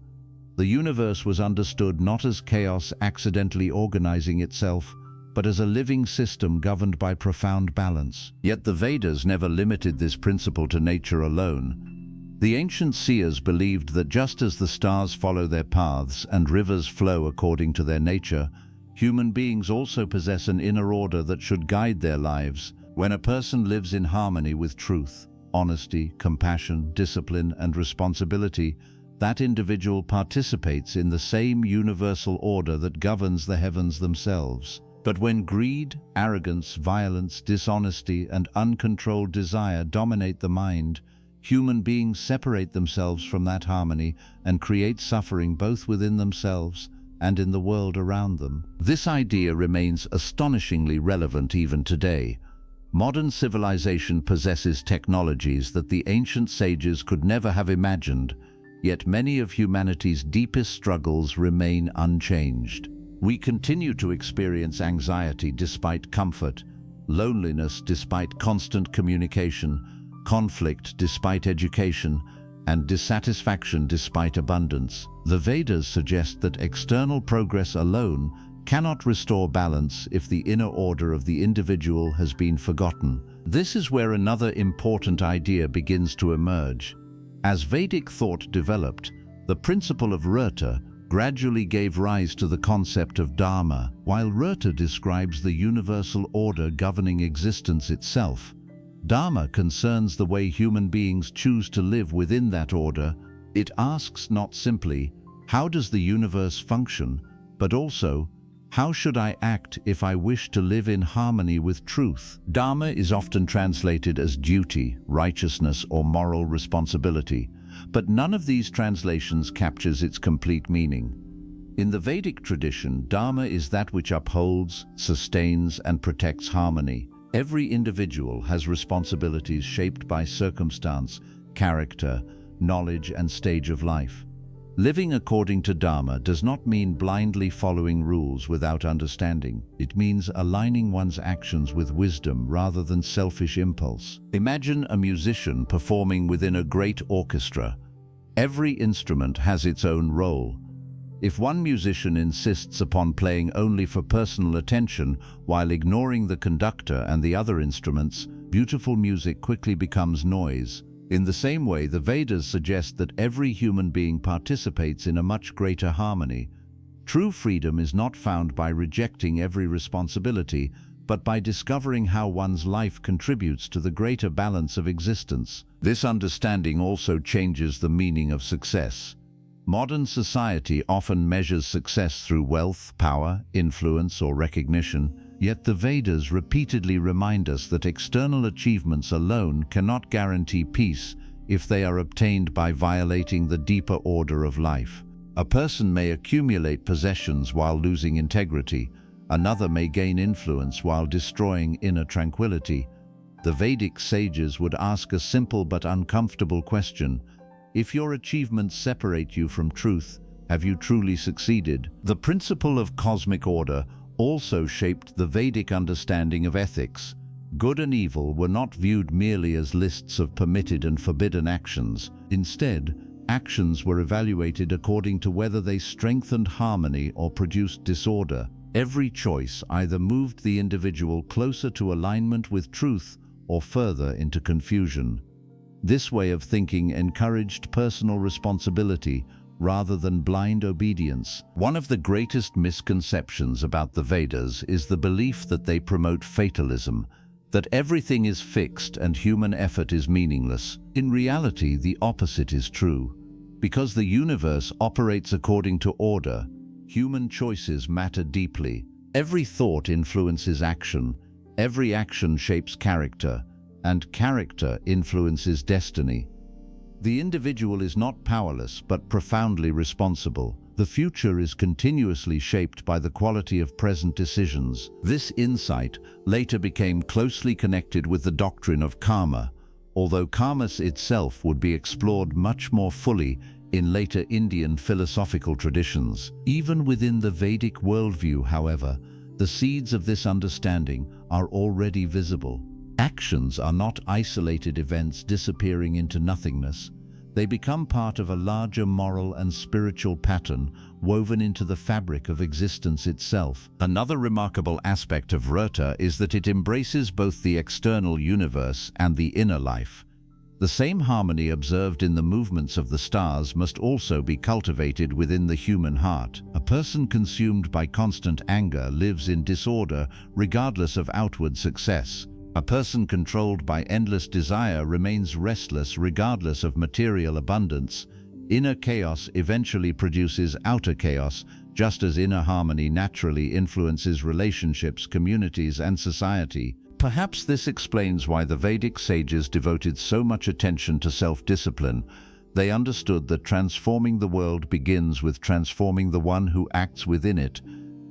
The universe was understood not as chaos accidentally organizing itself, but as a living system governed by profound balance. Yet the Vedas never limited this principle to nature alone. The ancient seers believed that just as the stars follow their paths and rivers flow according to their nature, human beings also possess an inner order that should guide their lives. When a person lives in harmony with truth, honesty, compassion, discipline, and responsibility, that individual participates in the same universal order that governs the heavens themselves. But when greed, arrogance, violence, dishonesty, and uncontrolled desire dominate the mind, human beings separate themselves from that harmony and create suffering both within themselves and in the world around them. This idea remains astonishingly relevant even today. Modern civilization possesses technologies that the ancient sages could never have imagined, yet many of humanity's deepest struggles remain unchanged. We continue to experience anxiety despite comfort, loneliness despite constant communication, conflict despite education, and dissatisfaction despite abundance. The Vedas suggest that external progress alone cannot restore balance if the inner order of the individual has been forgotten. This is where another important idea begins to emerge. As Vedic thought developed, the principle of Rta gradually gave rise to the concept of Dharma. While Rta describes the universal order governing existence itself, Dharma concerns the way human beings choose to live within that order. It asks not simply, how does the universe function, but also, How should I act if I wish to live in harmony with truth? Dharma is often translated as duty, righteousness, or moral responsibility, but none of these translations captures its complete meaning. In the Vedic tradition, Dharma is that which upholds, sustains, and protects harmony. Every individual has responsibilities shaped by circumstance, character, knowledge, and stage of life. Living according to Dharma does not mean blindly following rules without understanding. It means aligning one's actions with wisdom rather than selfish impulse. Imagine a musician performing within a great orchestra. Every instrument has its own role. If one musician insists upon playing only for personal attention while ignoring the conductor and the other instruments, beautiful music quickly becomes noise. In the same way, the Vedas suggest that every human being participates in a much greater harmony. True freedom is not found by rejecting every responsibility, but by discovering how one's life contributes to the greater balance of existence. This understanding also changes the meaning of success. Modern society often measures success through wealth, power, influence, or recognition. Yet the Vedas repeatedly remind us that external achievements alone cannot guarantee peace if they are obtained by violating the deeper order of life. A person may accumulate possessions while losing integrity. Another may gain influence while destroying inner tranquility. The Vedic sages would ask a simple but uncomfortable question: if your achievements separate you from truth, have you truly succeeded? The principle of cosmic order also shaped the Vedic understanding of ethics. Good and evil were not viewed merely as lists of permitted and forbidden actions. Instead, actions were evaluated according to whether they strengthened harmony or produced disorder. Every choice either moved the individual closer to alignment with truth or further into confusion. This way of thinking encouraged personal responsibility rather than blind obedience. One of the greatest misconceptions about the Vedas is the belief that they promote fatalism, that everything is fixed and human effort is meaningless. In reality, the opposite is true. Because the universe operates according to order, human choices matter deeply. Every thought influences action, every action shapes character, and character influences destiny. The individual is not powerless but profoundly responsible. The future is continuously shaped by the quality of present decisions. This insight later became closely connected with the doctrine of karma, although karma itself would be explored much more fully in later Indian philosophical traditions. Even within the Vedic worldview, however, the seeds of this understanding are already visible. Actions are not isolated events disappearing into nothingness. They become part of a larger moral and spiritual pattern woven into the fabric of existence itself. Another remarkable aspect of Rita is that it embraces both the external universe and the inner life. The same harmony observed in the movements of the stars must also be cultivated within the human heart. A person consumed by constant anger lives in disorder regardless of outward success. A person controlled by endless desire remains restless regardless of material abundance. Inner chaos eventually produces outer chaos, just as inner harmony naturally influences relationships, communities, and society. Perhaps this explains why the Vedic sages devoted so much attention to self-discipline. They understood that transforming the world begins with transforming the one who acts within it.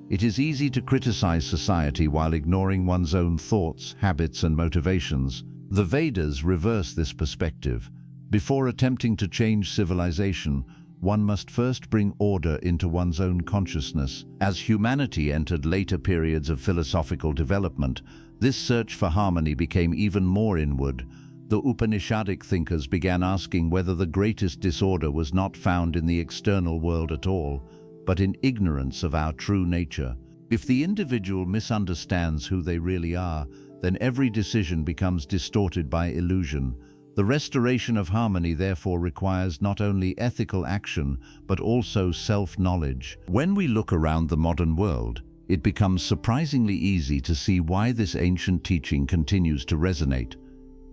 It is easy to criticize society while ignoring one's own thoughts, habits, and motivations. The Vedas reverse this perspective. Before attempting to change civilization, one must first bring order into one's own consciousness. As humanity entered later periods of philosophical development, this search for harmony became even more inward. The Upanishadic thinkers began asking whether the greatest disorder was not found in the external world at all, but in ignorance of our true nature. If the individual misunderstands who they really are, then every decision becomes distorted by illusion. The restoration of harmony therefore requires not only ethical action, but also self-knowledge. When we look around the modern world, it becomes surprisingly easy to see why this ancient teaching continues to resonate.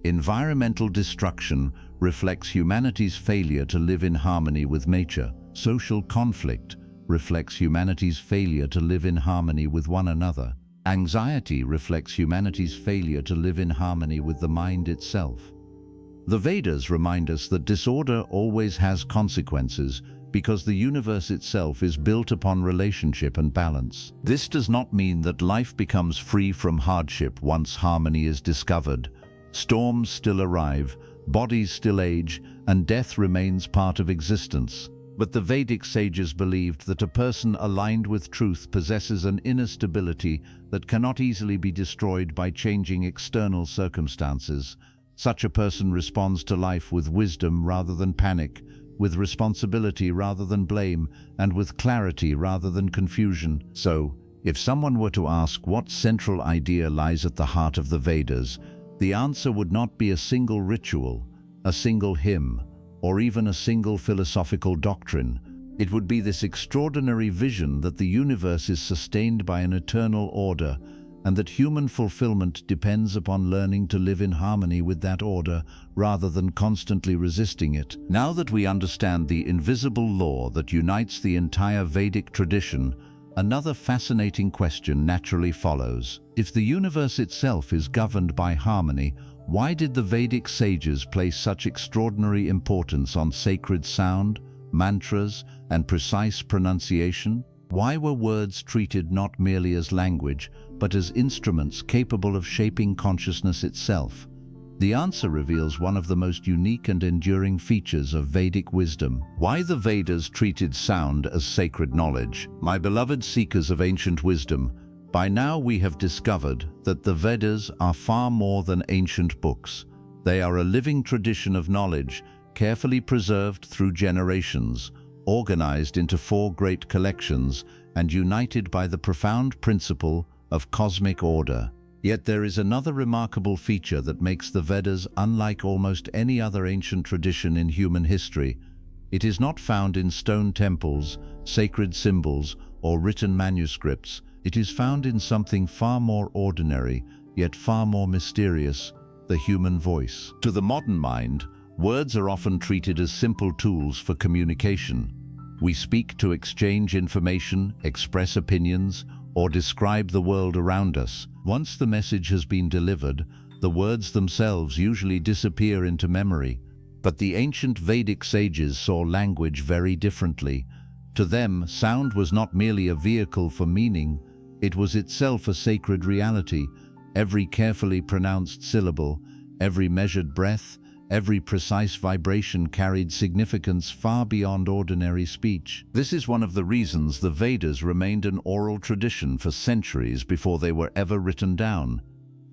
Environmental destruction reflects humanity's failure to live in harmony with nature. Social conflict reflects humanity's failure to live in harmony with one another. Anxiety reflects humanity's failure to live in harmony with the mind itself. The Vedas remind us that disorder always has consequences because the universe itself is built upon relationship and balance. This does not mean that life becomes free from hardship once harmony is discovered. Storms still arrive, bodies still age, and death remains part of existence. But the Vedic sages believed that a person aligned with truth possesses an inner stability that cannot easily be destroyed by changing external circumstances. Such a person responds to life with wisdom rather than panic, with responsibility rather than blame, and with clarity rather than confusion. So, if someone were to ask what central idea lies at the heart of the Vedas, the answer would not be a single ritual, a single hymn, or even a single philosophical doctrine. It would be this extraordinary vision that the universe is sustained by an eternal order, and that human fulfillment depends upon learning to live in harmony with that order rather than constantly resisting it. Now that we understand the invisible law that unites the entire Vedic tradition, another fascinating question naturally follows. If the universe itself is governed by harmony, why did the Vedic sages place such extraordinary importance on sacred sound, mantras, and precise pronunciation? Why were words treated not merely as language, but as instruments capable of shaping consciousness itself? The answer reveals one of the most unique and enduring features of Vedic wisdom. Why the Vedas treated sound as sacred knowledge. My beloved seekers of ancient wisdom, by now we have discovered that the Vedas are far more than ancient books. They are a living tradition of knowledge, carefully preserved through generations, organized into 4 great collections, and united by the profound principle of cosmic order. Yet there is another remarkable feature that makes the Vedas unlike almost any other ancient tradition in human history. It is not found in stone temples, sacred symbols, or written manuscripts. It is found in something far more ordinary, yet far more mysterious: the human voice. To the modern mind, words are often treated as simple tools for communication. We speak to exchange information, express opinions, or describe the world around us. Once the message has been delivered, the words themselves usually disappear into memory. But the ancient Vedic sages saw language very differently. To them, sound was not merely a vehicle for meaning, it was itself a sacred reality. Every carefully pronounced syllable, every measured breath, every precise vibration carried significance far beyond ordinary speech. This is one of the reasons the Vedas remained an oral tradition for centuries before they were ever written down.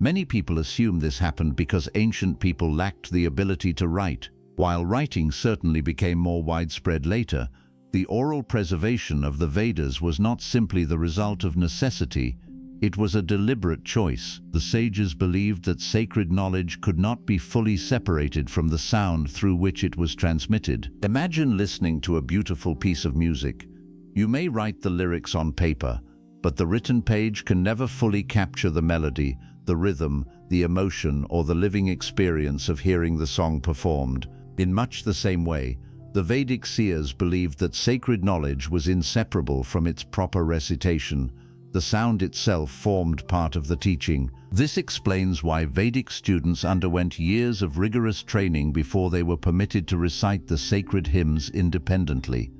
Many people assume this happened because ancient people lacked the ability to write. While writing certainly became more widespread later, the oral preservation of the Vedas was not simply the result of necessity. It was a deliberate choice. The sages believed that sacred knowledge could not be fully separated from the sound through which it was transmitted. Imagine listening to a beautiful piece of music. You may write the lyrics on paper, but the written page can never fully capture the melody, the rhythm, the emotion, or the living experience of hearing the song performed. In much the same way, the Vedic seers believed that sacred knowledge was inseparable from its proper recitation. The sound itself formed part of the teaching. This explains why Vedic students underwent years of rigorous training before they were permitted to recite the sacred hymns independently.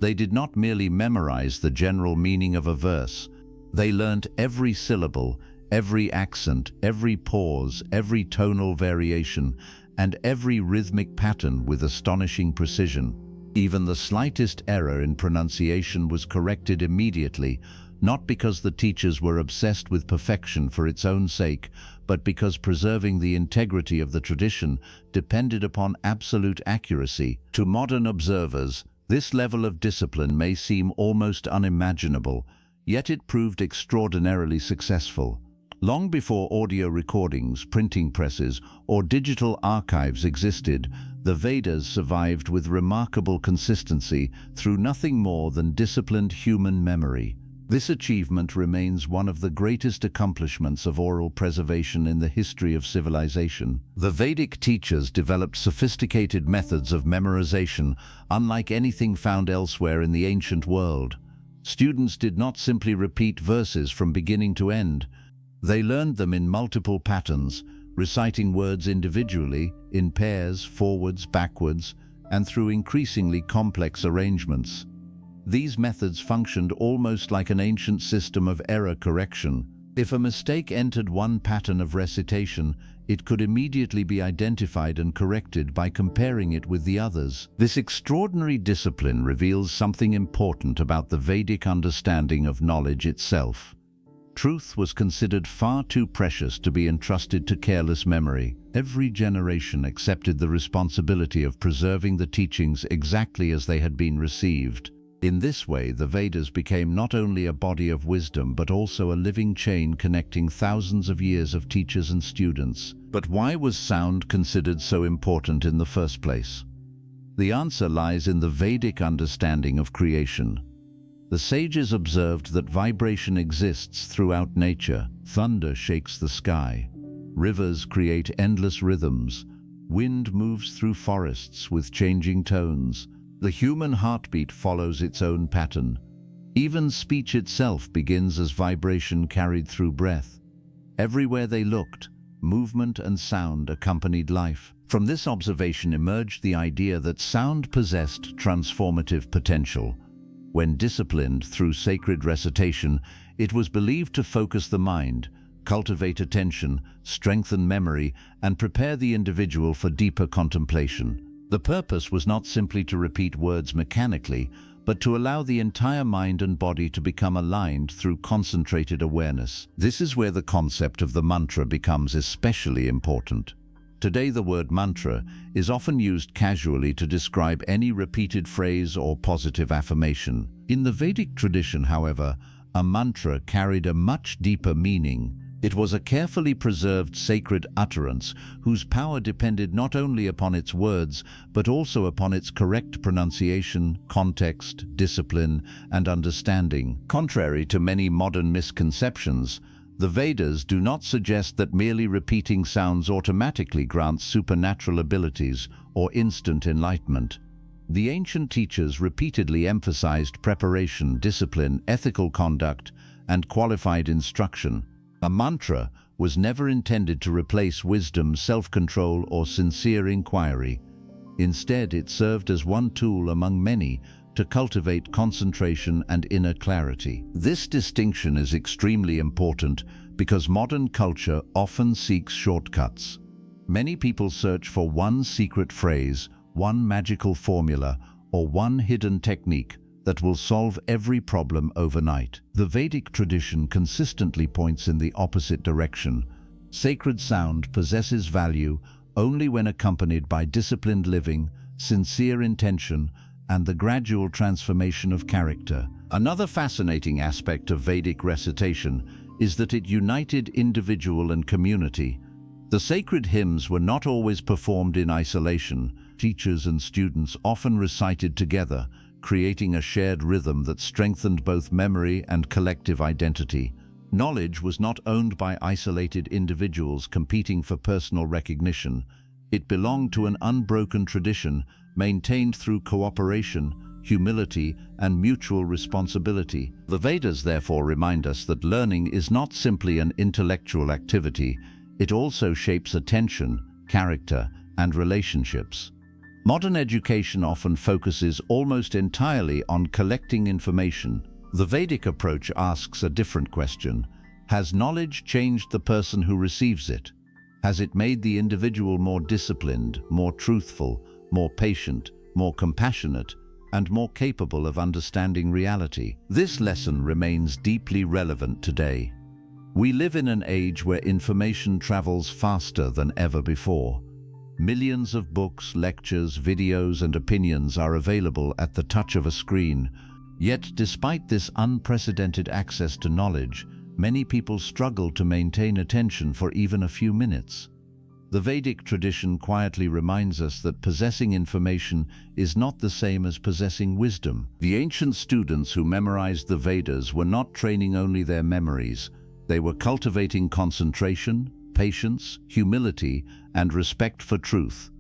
They did not merely memorize the general meaning of a verse. They learnt every syllable, every accent, every pause, every tonal variation, and every rhythmic pattern with astonishing precision. Even the slightest error in pronunciation was corrected immediately, not because the teachers were obsessed with perfection for its own sake, but because preserving the integrity of the tradition depended upon absolute accuracy. To modern observers, this level of discipline may seem almost unimaginable, yet it proved extraordinarily successful. Long before audio recordings, printing presses, or digital archives existed, the Vedas survived with remarkable consistency through nothing more than disciplined human memory. This achievement remains one of the greatest accomplishments of oral preservation in the history of civilization. The Vedic teachers developed sophisticated methods of memorization, unlike anything found elsewhere in the ancient world. Students did not simply repeat verses from beginning to end. They learned them in multiple patterns, reciting words individually, in pairs, forwards, backwards, and through increasingly complex arrangements. These methods functioned almost like an ancient system of error correction. If a mistake entered one pattern of recitation, it could immediately be identified and corrected by comparing it with the others. This extraordinary discipline reveals something important about the Vedic understanding of knowledge itself. Truth was considered far too precious to be entrusted to careless memory. Every generation accepted the responsibility of preserving the teachings exactly as they had been received. In this way, the Vedas became not only a body of wisdom but also a living chain connecting thousands of years of teachers and students. But why was sound considered so important in the first place? The answer lies in the Vedic understanding of creation. The sages observed that vibration exists throughout nature. Thunder shakes the sky. Rivers create endless rhythms. Wind moves through forests with changing tones. The human heartbeat follows its own pattern. Even speech itself begins as vibration carried through breath. Everywhere they looked, movement and sound accompanied life. From this observation emerged the idea that sound possessed transformative potential. When disciplined through sacred recitation, it was believed to focus the mind, cultivate attention, strengthen memory, and prepare the individual for deeper contemplation. The purpose was not simply to repeat words mechanically, but to allow the entire mind and body to become aligned through concentrated awareness. This is where the concept of the mantra becomes especially important. Today, the word mantra is often used casually to describe any repeated phrase or positive affirmation. In the Vedic tradition, however, a mantra carried a much deeper meaning. It was a carefully preserved sacred utterance whose power depended not only upon its words, but also upon its correct pronunciation, context, discipline, and understanding. Contrary to many modern misconceptions, the Vedas do not suggest that merely repeating sounds automatically grants supernatural abilities or instant enlightenment. The ancient teachers repeatedly emphasized preparation, discipline, ethical conduct, and qualified instruction. A mantra was never intended to replace wisdom, self-control, or sincere inquiry. Instead, it served as one tool among many to cultivate concentration and inner clarity. This distinction is extremely important because modern culture often seeks shortcuts. Many people search for one secret phrase, one magical formula, or one hidden technique that will solve every problem overnight. The Vedic tradition consistently points in the opposite direction. Sacred sound possesses value only when accompanied by disciplined living, sincere intention, and the gradual transformation of character. Another fascinating aspect of Vedic recitation is that it united individual and community. The sacred hymns were not always performed in isolation. Teachers and students often recited together, creating a shared rhythm that strengthened both memory and collective identity. Knowledge was not owned by isolated individuals competing for personal recognition. It belonged to an unbroken tradition, maintained through cooperation, humility, and mutual responsibility. The Vedas therefore remind us that learning is not simply an intellectual activity, it also shapes attention, character, and relationships. Modern education often focuses almost entirely on collecting information. The Vedic approach asks a different question. Has knowledge changed the person who receives it? Has it made the individual more disciplined, more truthful, more patient, more compassionate, and more capable of understanding reality? This lesson remains deeply relevant today. We live in an age where information travels faster than ever before. Millions of books, lectures, videos, and opinions are available at the touch of a screen. Yet, despite this unprecedented access to knowledge, many people struggle to maintain attention for even a few minutes. The Vedic tradition quietly reminds us that possessing information is not the same as possessing wisdom. The ancient students who memorized the Vedas were not training only their memories, they were cultivating concentration, patience, humility, and respect for truth.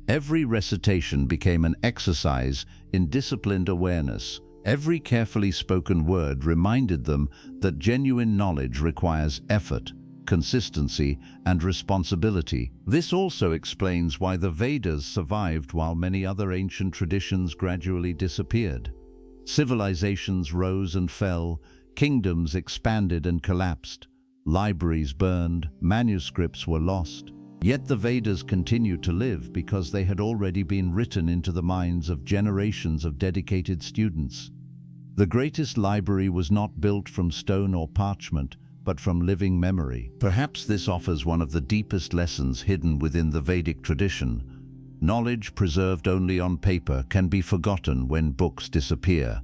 Every recitation became an exercise in disciplined awareness. Every carefully spoken word reminded them that genuine knowledge requires effort, consistency, and responsibility. This also explains why the Vedas survived while many other ancient traditions gradually disappeared. Civilizations rose and fell, kingdoms expanded and collapsed, libraries burned, manuscripts were lost. Yet the Vedas continued to live because they had already been written into the minds of generations of dedicated students. The greatest library was not built from stone or parchment, but from living memory. Perhaps this offers one of the deepest lessons hidden within the Vedic tradition. Knowledge preserved only on paper can be forgotten when books disappear.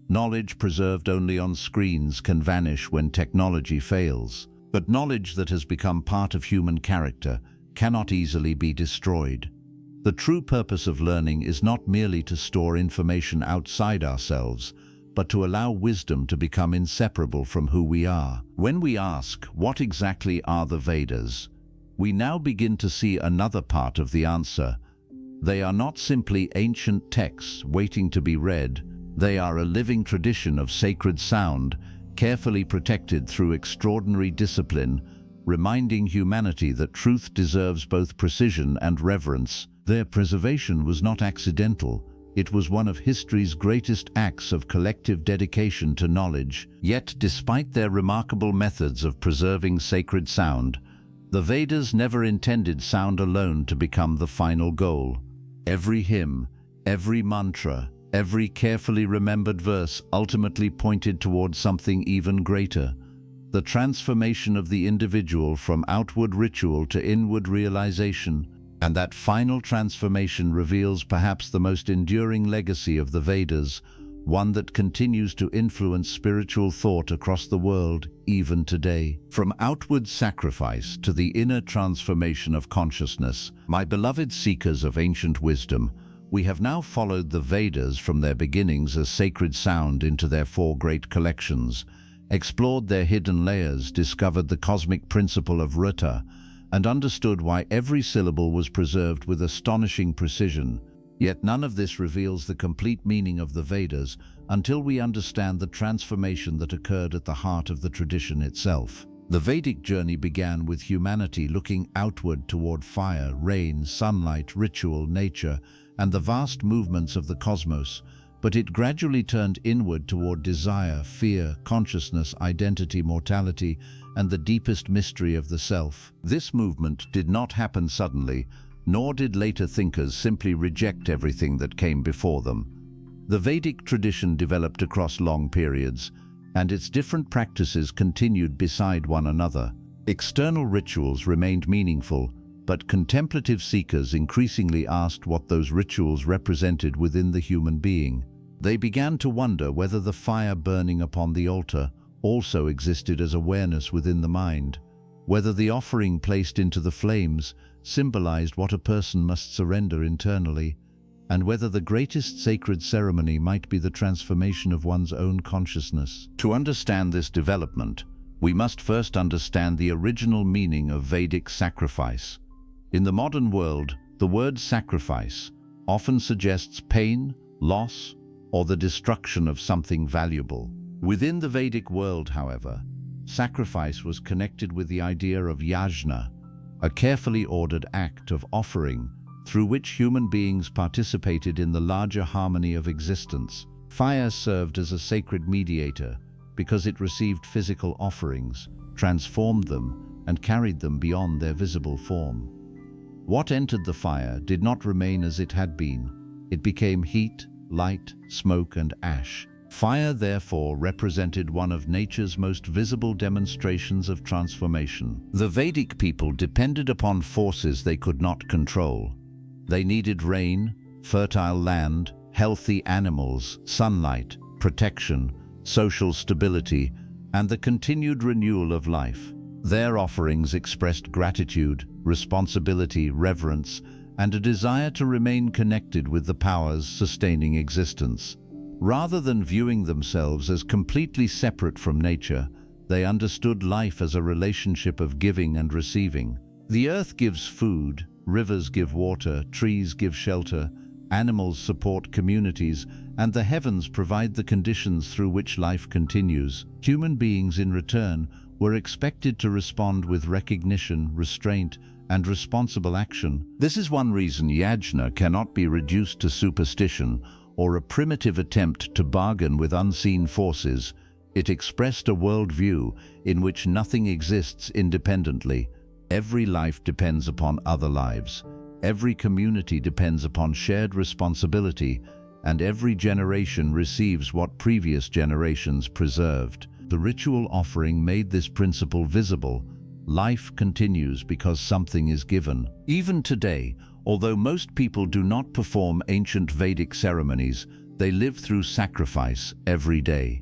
Knowledge preserved only on screens can vanish when technology fails. But knowledge that has become part of human character cannot easily be destroyed. The true purpose of learning is not merely to store information outside ourselves, but to allow wisdom to become inseparable from who we are. When we ask, what exactly are the Vedas, we now begin to see another part of the answer. They are not simply ancient texts waiting to be read. They are a living tradition of sacred sound, carefully protected through extraordinary discipline, reminding humanity that truth deserves both precision and reverence. Their preservation was not accidental. It was one of history's greatest acts of collective dedication to knowledge. Yet, despite their remarkable methods of preserving sacred sound, the Vedas never intended sound alone to become the final goal. Every hymn, every mantra, every carefully remembered verse ultimately pointed toward something even greater: the transformation of the individual from outward ritual to inward realization. And that final transformation reveals perhaps the most enduring legacy of the Vedas, one that continues to influence spiritual thought across the world even today. From outward sacrifice to the inner transformation of consciousness, my beloved seekers of ancient wisdom, we have now followed the Vedas from their beginnings as sacred sound into their four great collections, explored their hidden layers, discovered the cosmic principle of Rita, and understood why every syllable was preserved with astonishing precision. Yet none of this reveals the complete meaning of the Vedas until we understand the transformation that occurred at the heart of the tradition itself. The Vedic journey began with humanity looking outward toward fire, rain, sunlight, ritual, nature, and the vast movements of the cosmos, but it gradually turned inward toward desire, fear, consciousness, identity, mortality, and the deepest mystery of the self. This movement did not happen suddenly, nor did later thinkers simply reject everything that came before them. The Vedic tradition developed across long periods, and its different practices continued beside one another. External rituals remained meaningful, but contemplative seekers increasingly asked what those rituals represented within the human being. They began to wonder whether the fire burning upon the altar also existed as awareness within the mind, whether the offering placed into the flames symbolized what a person must surrender internally, and whether the greatest sacred ceremony might be the transformation of one's own consciousness. To understand this development, we must first understand the original meaning of Vedic sacrifice. In the modern world, the word sacrifice often suggests pain, loss, or the destruction of something valuable. Within the Vedic world, however, sacrifice was connected with the idea of yajna, a carefully ordered act of offering through which human beings participated in the larger harmony of existence. Fire served as a sacred mediator because it received physical offerings, transformed them, and carried them beyond their visible form. What entered the fire did not remain as it had been. It became heat, light, smoke, and ash. Fire, therefore, represented one of nature's most visible demonstrations of transformation. The Vedic people depended upon forces they could not control. They needed rain, fertile land, healthy animals, sunlight, protection, social stability, and the continued renewal of life. Their offerings expressed gratitude, responsibility, reverence, and a desire to remain connected with the powers sustaining existence. Rather than viewing themselves as completely separate from nature, they understood life as a relationship of giving and receiving. The earth gives food, rivers give water, trees give shelter, animals support communities, and the heavens provide the conditions through which life continues. Human beings, in return, were expected to respond with recognition, restraint, and responsible action. This is one reason yajna cannot be reduced to superstition or a primitive attempt to bargain with unseen forces. It expressed a worldview in which nothing exists independently. Every life depends upon other lives. Every community depends upon shared responsibility, and every generation receives what previous generations preserved. The ritual offering made this principle visible. Life continues because something is given. Even today, although most people do not perform ancient Vedic ceremonies, they live through sacrifice every day.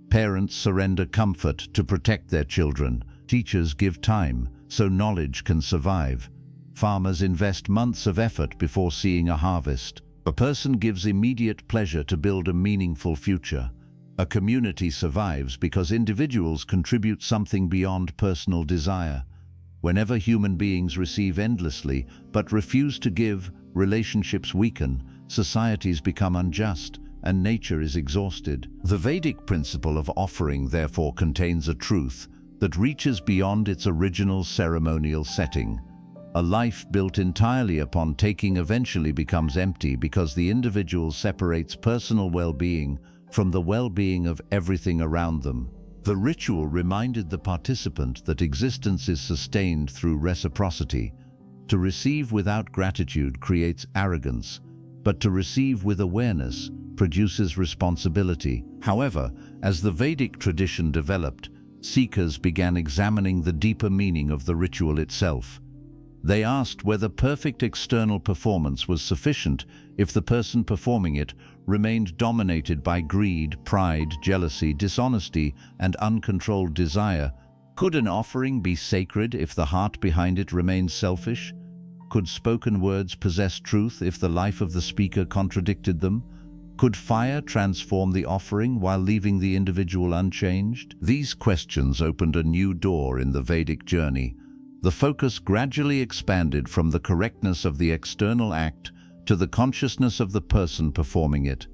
Parents surrender comfort to protect their children. Teachers give time so knowledge can survive. Farmers invest months of effort before seeing a harvest. A person gives immediate pleasure to build a meaningful future. A community survives because individuals contribute something beyond personal desire. Whenever human beings receive endlessly but refuse to give, relationships weaken, societies become unjust, and nature is exhausted. The Vedic principle of offering therefore contains a truth that reaches beyond its original ceremonial setting. A life built entirely upon taking eventually becomes empty because the individual separates personal well-being from the well-being of everything around them. The ritual reminded the participant that existence is sustained through reciprocity. To receive without gratitude creates arrogance, but to receive with awareness produces responsibility. However, as the Vedic tradition developed, seekers began examining the deeper meaning of the ritual itself. They asked whether perfect external performance was sufficient if the person performing it remained dominated by greed, pride, jealousy, dishonesty, and uncontrolled desire. Could an offering be sacred if the heart behind it remained selfish? Could spoken words possess truth if the life of the speaker contradicted them? Could fire transform the offering while leaving the individual unchanged? These questions opened a new door in the Vedic journey. The focus gradually expanded from the correctness of the external act to the consciousness of the person performing it.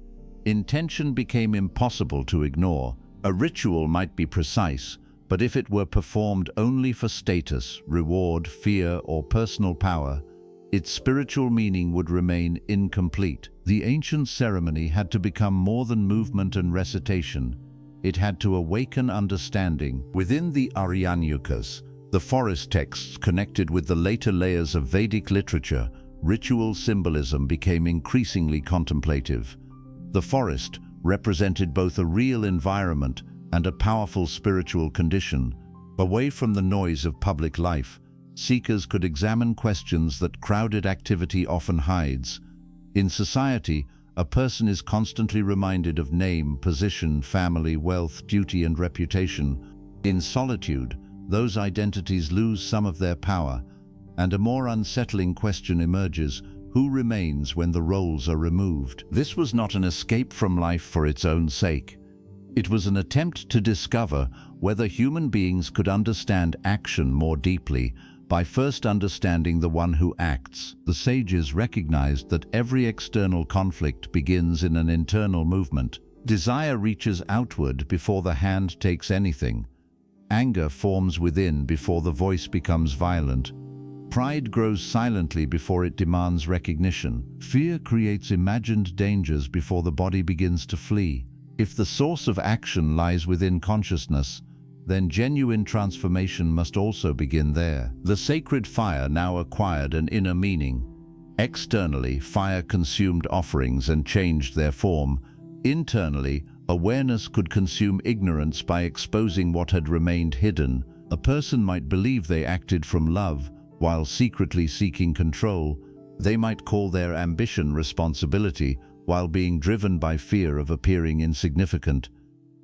Intention became impossible to ignore. A ritual might be precise, but if it were performed only for status, reward, fear, or personal power, its spiritual meaning would remain incomplete. The ancient ceremony had to become more than movement and recitation. It had to awaken understanding. Within the Aryanyukas, the forest texts connected with the later layers of Vedic literature, ritual symbolism became increasingly contemplative. The forest represented both a real environment and a powerful spiritual condition. Away from the noise of public life, seekers could examine questions that crowded activity often hides. In society, a person is constantly reminded of name, position, family, wealth, duty, and reputation. In solitude, those identities lose some of their power, and a more unsettling question emerges: who remains when the roles are removed? This was not an escape from life for its own sake. It was an attempt to discover whether human beings could understand action more deeply by first understanding the one who acts. The sages recognized that every external conflict begins in an internal movement. Desire reaches outward before the hand takes anything. Anger forms within before the voice becomes violent. Pride grows silently before it demands recognition. Fear creates imagined dangers before the body begins to flee. If the source of action lies within consciousness, then genuine transformation must also begin there. The sacred fire now acquired an inner meaning. Externally, fire consumed offerings and changed their form. Internally, awareness could consume ignorance by exposing what had remained hidden. A person might believe they acted from love, while secretly seeking control. They might call their ambition responsibility, while being driven by fear of appearing insignificant.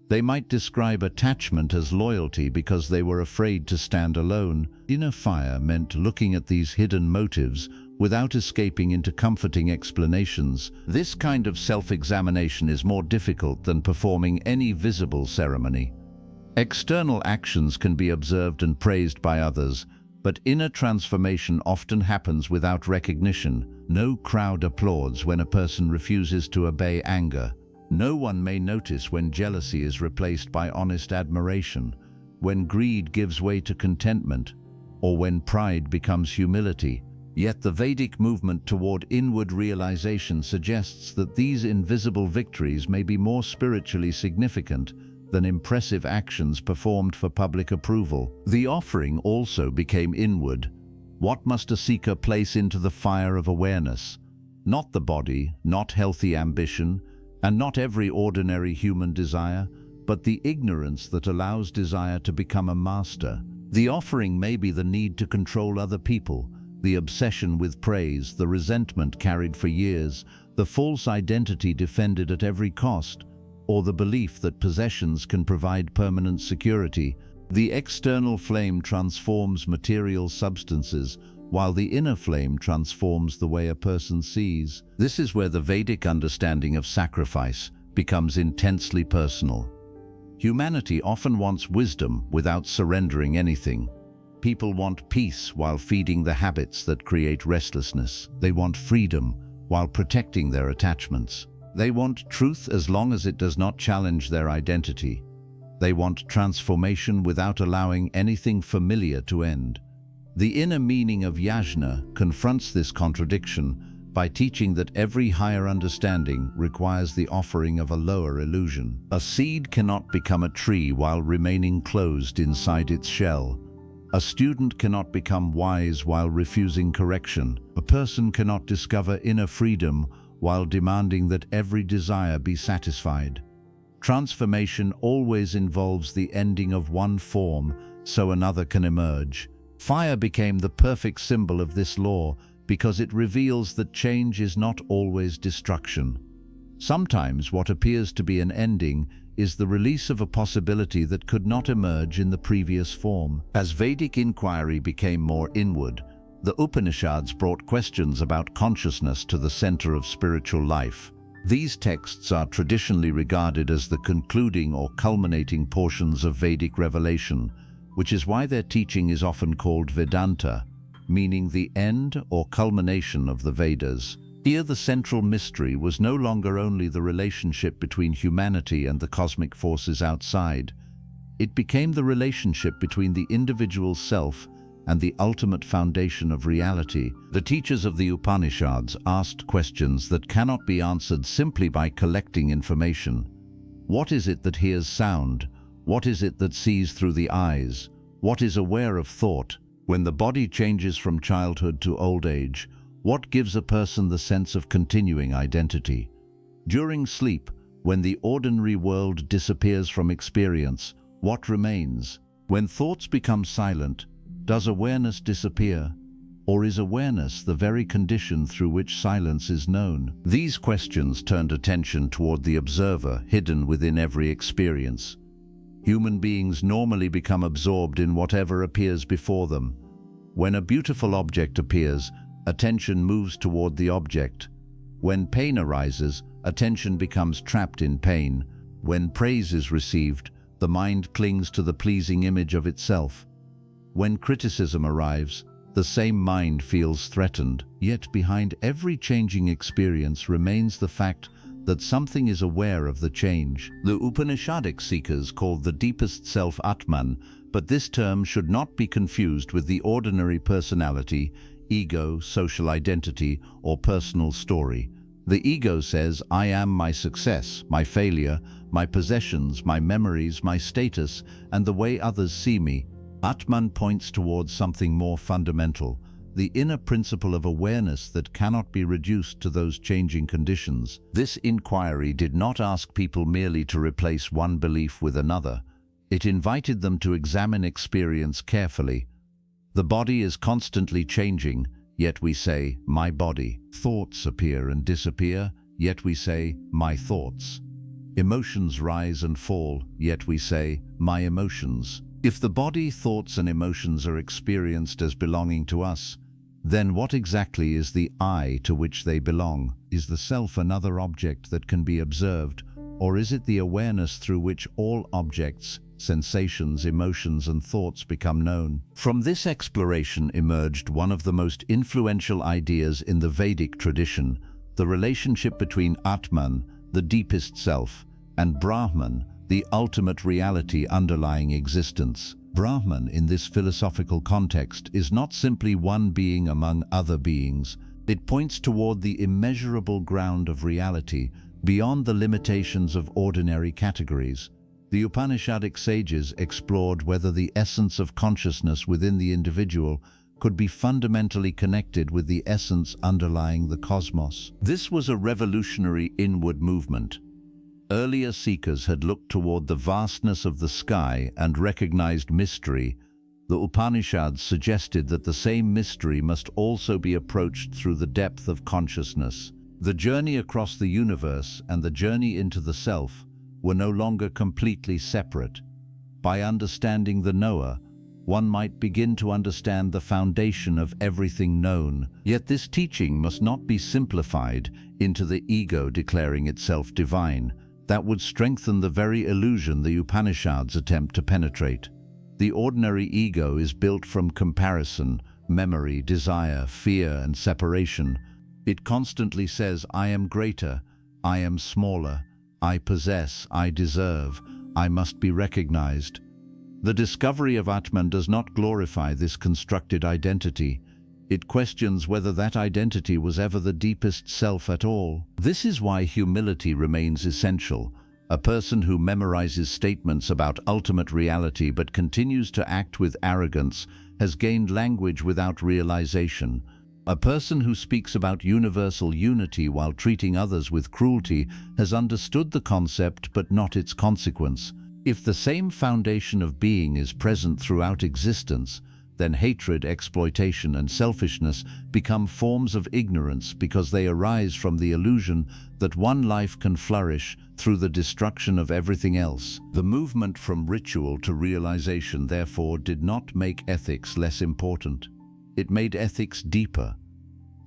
They might describe attachment as loyalty because they were afraid to stand alone. Inner fire meant looking at these hidden motives without escaping into comforting explanations. This kind of self-examination is more difficult than performing any visible ceremony. External actions can be observed and praised by others, but inner transformation often happens without recognition. No crowd applauds when a person refuses to obey anger. No one may notice when jealousy is replaced by honest admiration, when greed gives way to contentment, or when pride becomes humility. Yet the Vedic movement toward inward realization suggests that these invisible victories may be more spiritually significant than impressive actions performed for public approval. The offering also became inward. What must a seeker place into the fire of awareness? Not the body, not healthy ambition, and not every ordinary human desire, but the ignorance that allows desire to become a master. The offering may be the need to control other people, the obsession with praise, the resentment carried for years, the false identity defended at every cost, or the belief that possessions can provide permanent security. The external flame transforms material substances, while the inner flame transforms the way a person sees. This is where the Vedic understanding of sacrifice becomes intensely personal. Humanity often wants wisdom without surrendering anything. People want peace while feeding the habits that create restlessness. They want freedom while protecting their attachments. They want truth as long as it does not challenge their identity. They want transformation without allowing anything familiar to end. The inner meaning of yajna confronts this contradiction by teaching that every higher understanding requires the offering of a lower illusion. A seed cannot become a tree while remaining closed inside its shell. A student cannot become wise while refusing correction. A person cannot discover inner freedom while demanding that every desire be satisfied. Transformation always involves the ending of one form so another can emerge. Fire became the perfect symbol of this law because it reveals that change is not always destruction. Sometimes what appears to be an ending is the release of a possibility that could not emerge in the previous form. As Vedic inquiry became more inward, the Upanishads brought questions about consciousness to the center of spiritual life. These texts are traditionally regarded as the concluding or culminating portions of Vedic revelation, which is why their teaching is often called Vedanta, meaning the end or culmination of the Vedas. Here the central mystery was no longer only the relationship between humanity and the cosmic forces outside. It became the relationship between the individual self and the ultimate foundation of reality. The teachers of the Upanishads asked questions that cannot be answered simply by collecting information. What is it that hears sound? What is it that sees through the eyes? What is aware of thought? When the body changes from childhood to old age, what gives a person the sense of continuing identity? During sleep, when the ordinary world disappears from experience, what remains? When thoughts become silent, does awareness disappear? Or is awareness the very condition through which silence is known? These questions turned attention toward the observer hidden within every experience. Human beings normally become absorbed in whatever appears before them. When a beautiful object appears, attention moves toward the object. When pain arises, attention becomes trapped in pain. When praise is received, the mind clings to the pleasing image of itself. When criticism arrives, the same mind feels threatened. Yet behind every changing experience remains the fact that something is aware of the change. The Upanishadic seekers called the deepest self Atman, but this term should not be confused with the ordinary personality, ego, social identity, or personal story. The ego says, I am my success, my failure, my possessions, my memories, my status, and the way others see me. Atman points towards something more fundamental, the inner principle of awareness that cannot be reduced to those changing conditions. This inquiry did not ask people merely to replace one belief with another. It invited them to examine experience carefully. The body is constantly changing, yet we say, my body. Thoughts appear and disappear, yet we say, my thoughts. Emotions rise and fall, yet we say, my emotions. If the body, thoughts, and emotions are experienced as belonging to us, then what exactly is the I to which they belong? Is the self another object that can be observed, or is it the awareness through which all objects, sensations, emotions, and thoughts become known? From this exploration emerged one of the most influential ideas in the Vedic tradition, the relationship between Atman, the deepest self, and Brahman, the ultimate reality underlying existence. Brahman, in this philosophical context, is not simply one being among other beings. It points toward the immeasurable ground of reality, beyond the limitations of ordinary categories. The Upanishadic sages explored whether the essence of consciousness within the individual could be fundamentally connected with the essence underlying the cosmos. This was a revolutionary inward movement. Earlier seekers had looked toward the vastness of the sky and recognized mystery. The Upanishads suggested that the same mystery must also be approached through the depth of consciousness. The journey across the universe and the journey into the self were no longer completely separate. By understanding the knower, one might begin to understand the foundation of everything known. Yet this teaching must not be simplified into the ego declaring itself divine. That would strengthen the very illusion the Upanishads attempt to penetrate. The ordinary ego is built from comparison, memory, desire, fear, and separation. It constantly says, I am greater, I am smaller, I possess, I deserve, I must be recognized. The discovery of Atman does not glorify this constructed identity. It questions whether that identity was ever the deepest self at all. This is why humility remains essential. A person who memorizes statements about ultimate reality but continues to act with arrogance has gained language without realization. A person who speaks about universal unity while treating others with cruelty has understood the concept but not its consequence. If the same foundation of being is present throughout existence, then hatred, exploitation, and selfishness become forms of ignorance because they arise from the illusion that one life can flourish through the destruction of everything else. The movement from ritual to realization, therefore, did not make ethics less important. It made ethics deeper.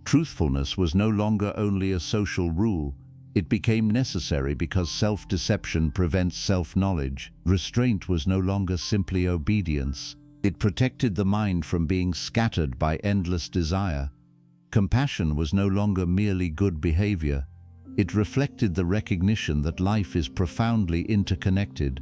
Truthfulness was no longer only a social rule. It became necessary because self-deception prevents self-knowledge. Restraint was no longer simply obedience. It protected the mind from being scattered by endless desire. Compassion was no longer merely good behavior. It reflected the recognition that life is profoundly interconnected.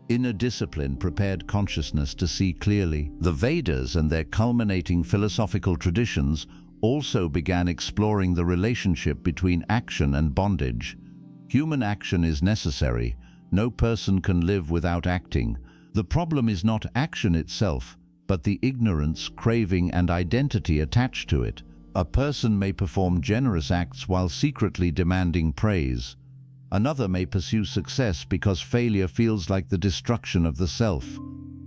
Inner discipline prepared consciousness to see clearly. The Vedas and their culminating philosophical traditions also began exploring the relationship between action and bondage. Human action is necessary. No person can live without acting. The problem is not action itself, but the ignorance, craving, and identity attached to it. A person may perform generous acts while secretly demanding praise. Another may pursue success because failure feels like the destruction of the self.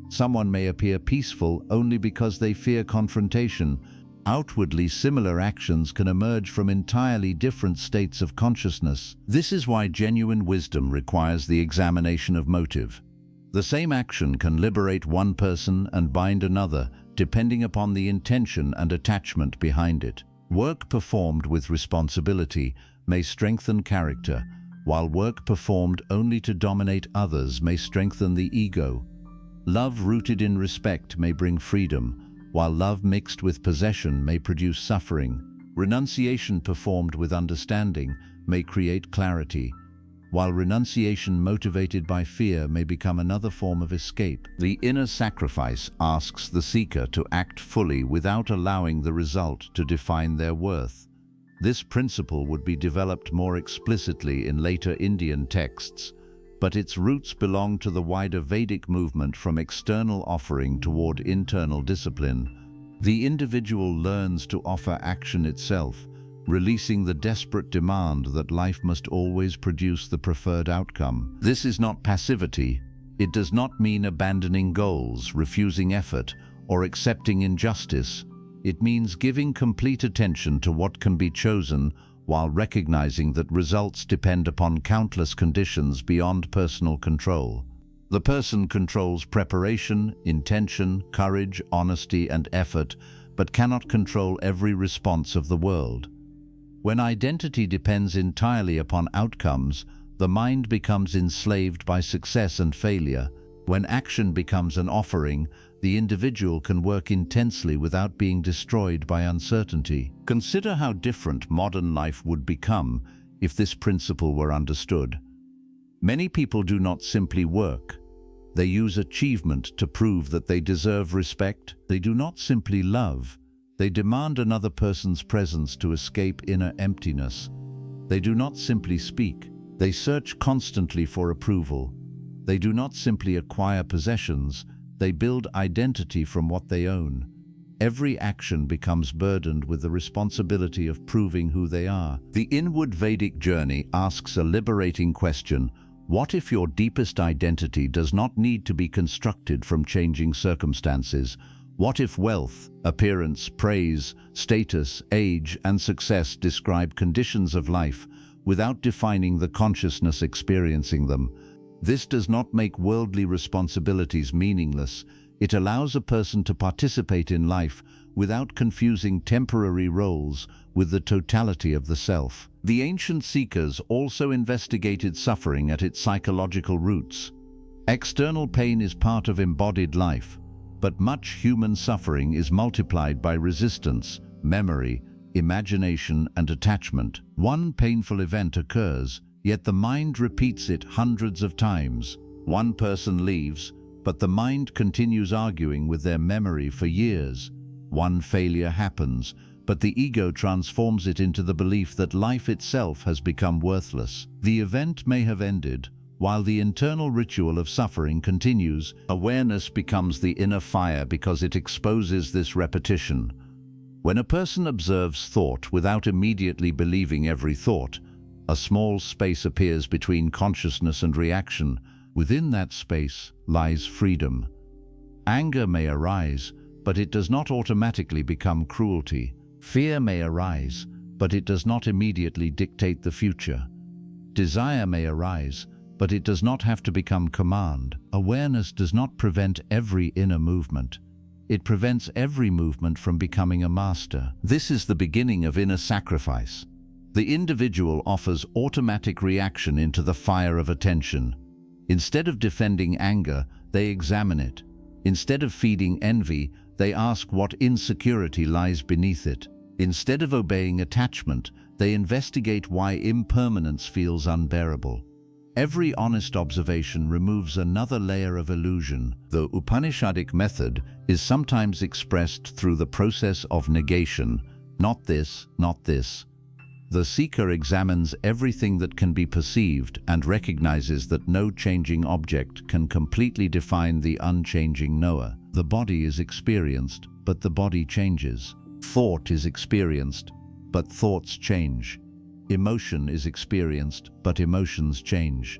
Someone may appear peaceful only because they fear confrontation. Outwardly similar actions can emerge from entirely different states of consciousness. This is why genuine wisdom requires the examination of motive. The same action can liberate one person and bind another, depending upon the intention and attachment behind it. Work performed with responsibility may strengthen character, while work performed only to dominate others may strengthen the ego. Love rooted in respect may bring freedom, while love mixed with possession may produce suffering. Renunciation performed with understanding may create clarity, while renunciation motivated by fear may become another form of escape. The inner sacrifice asks the seeker to act fully without allowing the result to define their worth. This principle would be developed more explicitly in later Indian texts, but its roots belong to the wider Vedic movement from external offering toward internal discipline. The individual learns to offer action itself, releasing the desperate demand that life must always produce the preferred outcome. This is not passivity. It does not mean abandoning goals, refusing effort, or accepting injustice. It means giving complete attention to what can be chosen while recognizing that results depend upon countless conditions beyond personal control. The person controls preparation, intention, courage, honesty, and effort, but cannot control every response of the world. When identity depends entirely upon outcomes, the mind becomes enslaved by success and failure. When action becomes an offering, the individual can work intensely without being destroyed by uncertainty. Consider how different modern life would become if this principle were understood. Many people do not simply work. They use achievement to prove that they deserve respect. They do not simply love. They demand another person's presence to escape inner emptiness. They do not simply speak. They search constantly for approval. They do not simply acquire possessions. They build identity from what they own. Every action becomes burdened with the responsibility of proving who they are. The inward Vedic journey asks a liberating question: what if your deepest identity does not need to be constructed from changing circumstances? What if wealth, appearance, praise, status, age, and success describe conditions of life without defining the consciousness experiencing them? This does not make worldly responsibilities meaningless. It allows a person to participate in life without confusing temporary roles with the totality of the self. The ancient seekers also investigated suffering at its psychological roots. External pain is part of embodied life, but much human suffering is multiplied by resistance, memory, imagination, and attachment. One painful event occurs, yet the mind repeats it hundreds of times. One person leaves, but the mind continues arguing with their memory for years. One failure happens, but the ego transforms it into the belief that life itself has become worthless. The event may have ended, while the internal ritual of suffering continues. Awareness becomes the inner fire because it exposes this repetition. When a person observes thought without immediately believing every thought, a small space appears between consciousness and reaction. Within that space lies freedom. Anger may arise, but it does not automatically become cruelty. Fear may arise, but it does not immediately dictate the future. Desire may arise, but it does not have to become command. Awareness does not prevent every inner movement. It prevents every movement from becoming a master. This is the beginning of inner sacrifice. The individual offers automatic reaction into the fire of attention. Instead of defending anger, they examine it. Instead of feeding envy, they ask what insecurity lies beneath it. Instead of obeying attachment, they investigate why impermanence feels unbearable. Every honest observation removes another layer of illusion. The Upanishadic method is sometimes expressed through the process of negation. Not this, not this. The seeker examines everything that can be perceived and recognizes that no changing object can completely define the unchanging knower. The body is experienced, but the body changes. Thought is experienced, but thoughts change. Emotion is experienced, but emotions change.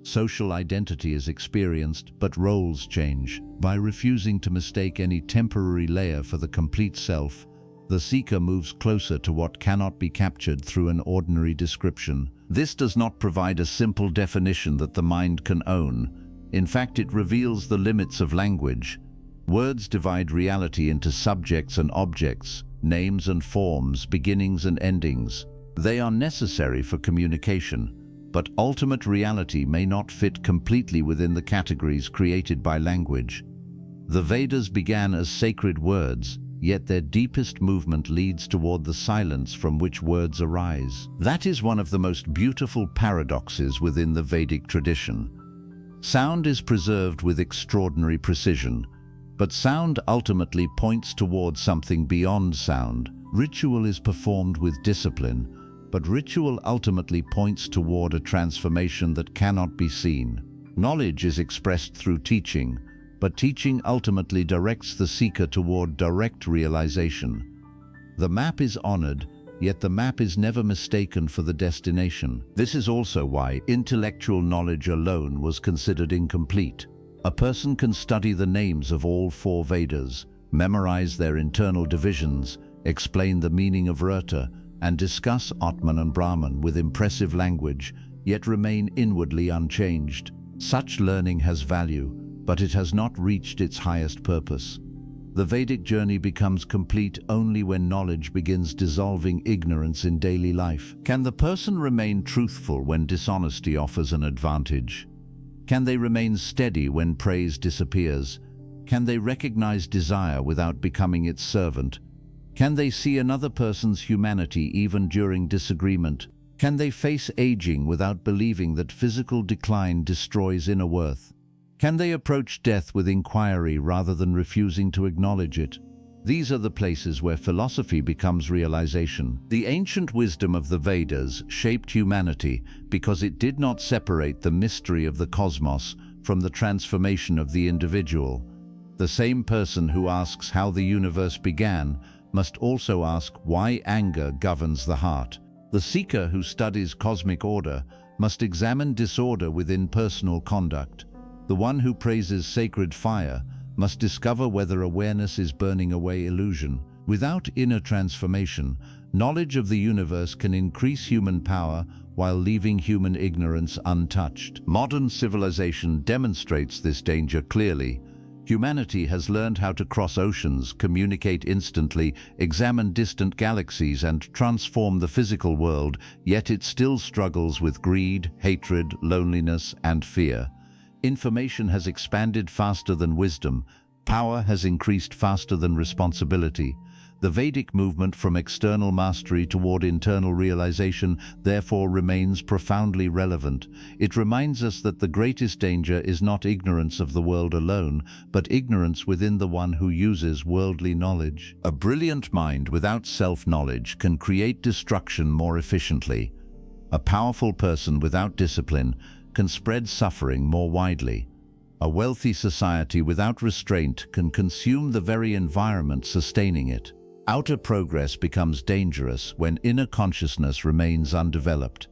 Social identity is experienced, but roles change. By refusing to mistake any temporary layer for the complete self, the seeker moves closer to what cannot be captured through an ordinary description. This does not provide a simple definition that the mind can own. In fact, it reveals the limits of language. Words divide reality into subjects and objects, names and forms, beginnings and endings. They are necessary for communication, but ultimate reality may not fit completely within the categories created by language. The Vedas began as sacred words, yet their deepest movement leads toward the silence from which words arise. That is one of the most beautiful paradoxes within the Vedic tradition. Sound is preserved with extraordinary precision, but sound ultimately points toward something beyond sound. Ritual is performed with discipline, but ritual ultimately points toward a transformation that cannot be seen. Knowledge is expressed through teaching, but teaching ultimately directs the seeker toward direct realization. The map is honored, yet the map is never mistaken for the destination. This is also why intellectual knowledge alone was considered incomplete. A person can study the names of all 4 Vedas, memorize their internal divisions, explain the meaning of rta, and discuss Atman and Brahman with impressive language, yet remain inwardly unchanged. Such learning has value, but it has not reached its highest purpose. The Vedic journey becomes complete only when knowledge begins dissolving ignorance in daily life. Can the person remain truthful when dishonesty offers an advantage? Can they remain steady when praise disappears? Can they recognize desire without becoming its servant? Can they see another person's humanity even during disagreement? Can they face aging without believing that physical decline destroys inner worth? Can they approach death with inquiry rather than refusing to acknowledge it? These are the places where philosophy becomes realization. The ancient wisdom of the Vedas shaped humanity because it did not separate the mystery of the cosmos from the transformation of the individual. The same person who asks how the universe began must also ask why anger governs the heart. The seeker who studies cosmic order must examine disorder within personal conduct. The one who praises sacred fire must discover whether awareness is burning away illusion. Without inner transformation, knowledge of the universe can increase human power while leaving human ignorance untouched. Modern civilization demonstrates this danger clearly. Humanity has learned how to cross oceans, communicate instantly, examine distant galaxies, and transform the physical world, yet it still struggles with greed, hatred, loneliness, and fear. Information has expanded faster than wisdom. Power has increased faster than responsibility. The Vedic movement from external mastery toward internal realization therefore remains profoundly relevant. It reminds us that the greatest danger is not ignorance of the world alone, but ignorance within the one who uses worldly knowledge. A brilliant mind without self-knowledge can create destruction more efficiently. A powerful person without discipline can spread suffering more widely. A wealthy society without restraint can consume the very environment sustaining it. Outer progress becomes dangerous when inner consciousness remains undeveloped.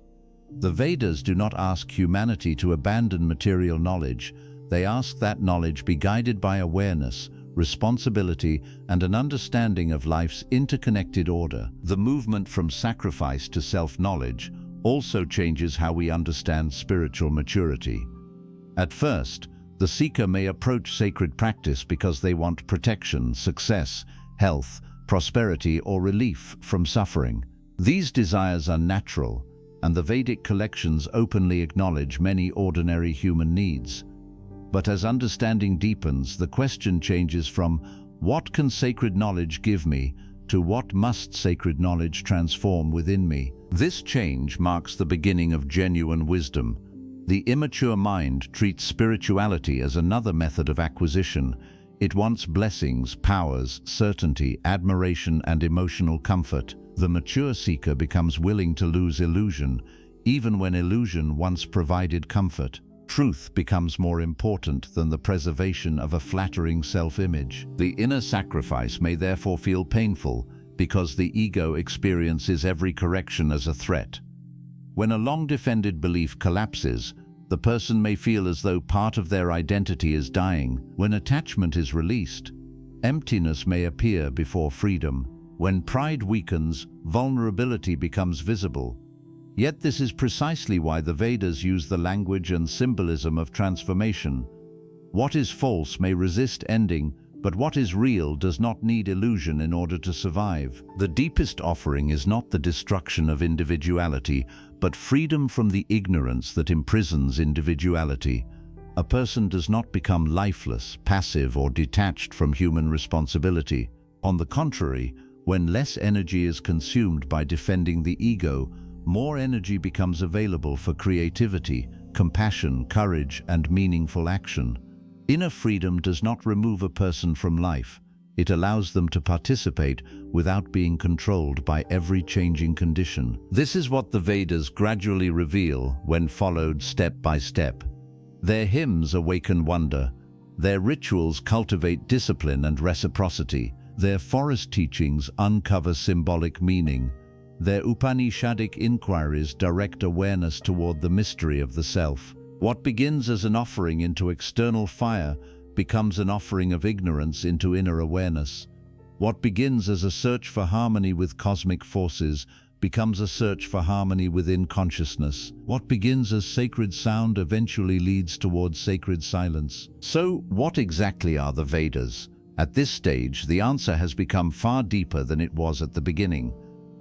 The Vedas do not ask humanity to abandon material knowledge. They ask that knowledge be guided by awareness, responsibility, and an understanding of life's interconnected order. The movement from sacrifice to self-knowledge also changes how we understand spiritual maturity. At first, the seeker may approach sacred practice because they want protection, success, health, prosperity, or relief from suffering. These desires are natural, and the Vedic collections openly acknowledge many ordinary human needs. But as understanding deepens, the question changes from "What can sacred knowledge give me?" to "What must sacred knowledge transform within me?" This change marks the beginning of genuine wisdom. The immature mind treats spirituality as another method of acquisition. It wants blessings, powers, certainty, admiration, and emotional comfort. The mature seeker becomes willing to lose illusion, even when illusion once provided comfort. Truth becomes more important than the preservation of a flattering self-image. The inner sacrifice may therefore feel painful, because the ego experiences every correction as a threat. When a long-defended belief collapses, the person may feel as though part of their identity is dying. When attachment is released, emptiness may appear before freedom. When pride weakens, vulnerability becomes visible. Yet this is precisely why the Vedas use the language and symbolism of transformation. What is false may resist ending, but what is real does not need illusion in order to survive. The deepest offering is not the destruction of individuality, but freedom from the ignorance that imprisons individuality. A person does not become lifeless, passive, or detached from human responsibility. On the contrary, when less energy is consumed by defending the ego, more energy becomes available for creativity, compassion, courage, and meaningful action. Inner freedom does not remove a person from life. It allows them to participate without being controlled by every changing condition. This is what the Vedas gradually reveal when followed step by step. Their hymns awaken wonder. Their rituals cultivate discipline and reciprocity. Their forest teachings uncover symbolic meaning. Their Upanishadic inquiries direct awareness toward the mystery of the self. What begins as an offering into external fire becomes an offering of ignorance into inner awareness. What begins as a search for harmony with cosmic forces becomes a search for harmony within consciousness. What begins as sacred sound eventually leads towards sacred silence. So, what exactly are the Vedas? At this stage, the answer has become far deeper than it was at the beginning.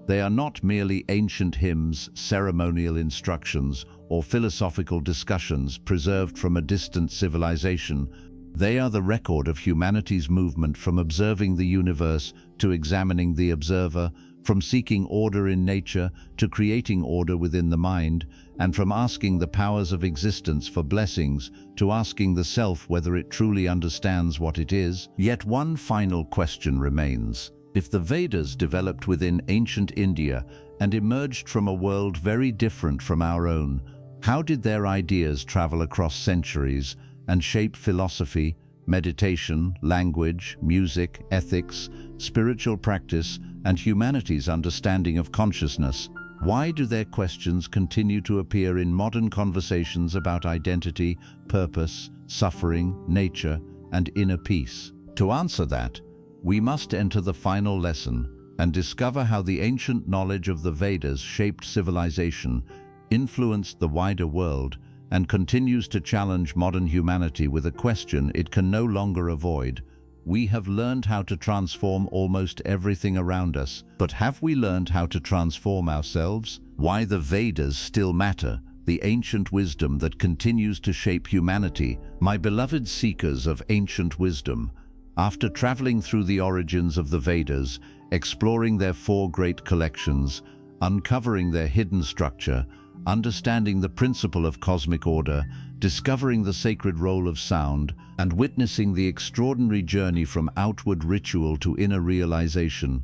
They are not merely ancient hymns, ceremonial instructions, or philosophical discussions preserved from a distant civilization. They are the record of humanity's movement from observing the universe to examining the observer, from seeking order in nature to creating order within the mind, and from asking the powers of existence for blessings to asking the self whether it truly understands what it is. Yet one final question remains. If the Vedas developed within ancient India and emerged from a world very different from our own, how did their ideas travel across centuries and shape philosophy, meditation, language, music, ethics, spiritual practice, and humanity's understanding of consciousness? Why do their questions continue to appear in modern conversations about identity, purpose, suffering, nature, and inner peace? To answer that, we must enter the final lesson and discover how the ancient knowledge of the Vedas shaped civilization, influenced the wider world, and continues to challenge modern humanity with a question it can no longer avoid. We have learned how to transform almost everything around us, but have we learned how to transform ourselves? Why the Vedas still matter, the ancient wisdom that continues to shape humanity. My beloved seekers of ancient wisdom, after traveling through the origins of the Vedas, exploring their four great collections, uncovering their hidden structure, understanding the principle of cosmic order, discovering the sacred role of sound, and witnessing the extraordinary journey from outward ritual to inner realization,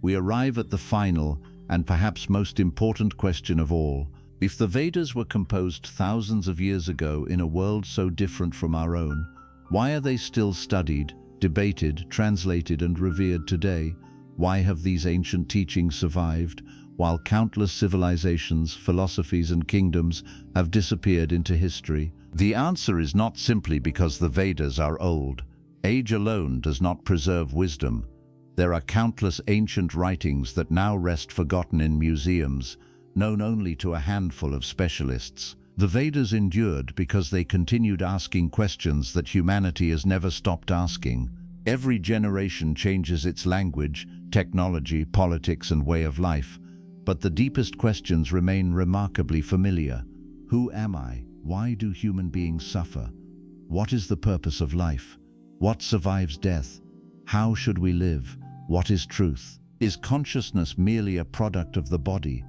we arrive at the final and perhaps most important question of all. If the Vedas were composed thousands of years ago in a world so different from our own, why are they still studied, debated, translated, and revered today? Why have these ancient teachings survived, while countless civilizations, philosophies, and kingdoms have disappeared into history? The answer is not simply because the Vedas are old. Age alone does not preserve wisdom. There are countless ancient writings that now rest forgotten in museums, known only to a handful of specialists. The Vedas endured because they continued asking questions that humanity has never stopped asking. Every generation changes its language, technology, politics, and way of life, but the deepest questions remain remarkably familiar. Who am I? Why do human beings suffer? What is the purpose of life? What survives death? How should we live? What is truth? Is consciousness merely a product of the body,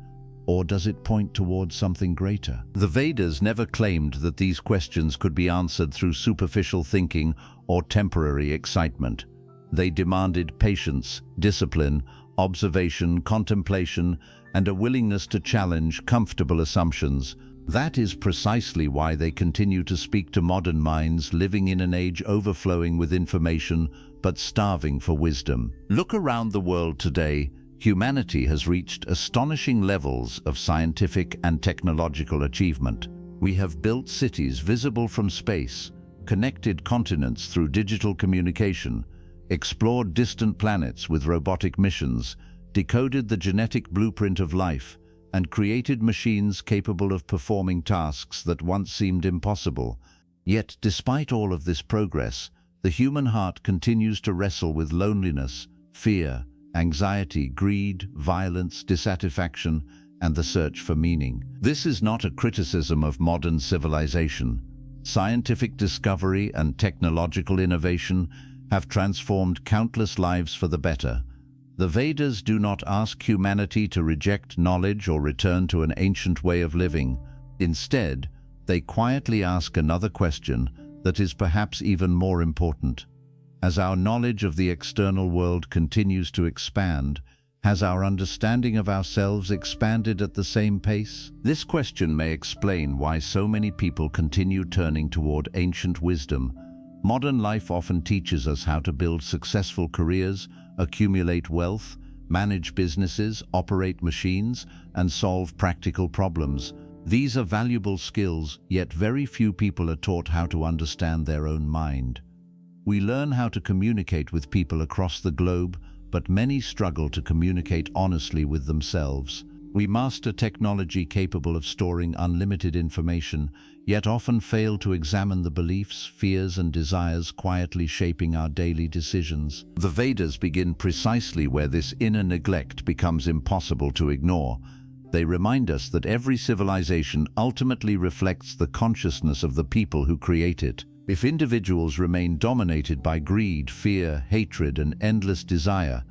or does it point towards something greater? The Vedas never claimed that these questions could be answered through superficial thinking or temporary excitement. They demanded patience, discipline, observation, contemplation, and a willingness to challenge comfortable assumptions. That is precisely why they continue to speak to modern minds living in an age overflowing with information but starving for wisdom. Look around the world today. Humanity has reached astonishing levels of scientific and technological achievement. We have built cities visible from space, connected continents through digital communication, explored distant planets with robotic missions, decoded the genetic blueprint of life, and created machines capable of performing tasks that once seemed impossible. Yet, despite all of this progress, the human heart continues to wrestle with loneliness, fear, anxiety, greed, violence, dissatisfaction, and the search for meaning. This is not a criticism of modern civilization. Scientific discovery and technological innovation have transformed countless lives for the better. The Vedas do not ask humanity to reject knowledge or return to an ancient way of living. Instead, they quietly ask another question that is perhaps even more important. As our knowledge of the external world continues to expand, has our understanding of ourselves expanded at the same pace? This question may explain why so many people continue turning toward ancient wisdom. Modern life often teaches us how to build successful careers, accumulate wealth, manage businesses, operate machines, and solve practical problems. These are valuable skills, yet very few people are taught how to understand their own mind. We learn how to communicate with people across the globe, but many struggle to communicate honestly with themselves. We master technology capable of storing unlimited information, yet often fail to examine the beliefs, fears, and desires quietly shaping our daily decisions. The Vedas begin precisely where this inner neglect becomes impossible to ignore. They remind us that every civilization ultimately reflects the consciousness of the people who create it. If individuals remain dominated by greed, fear, hatred, and endless desire,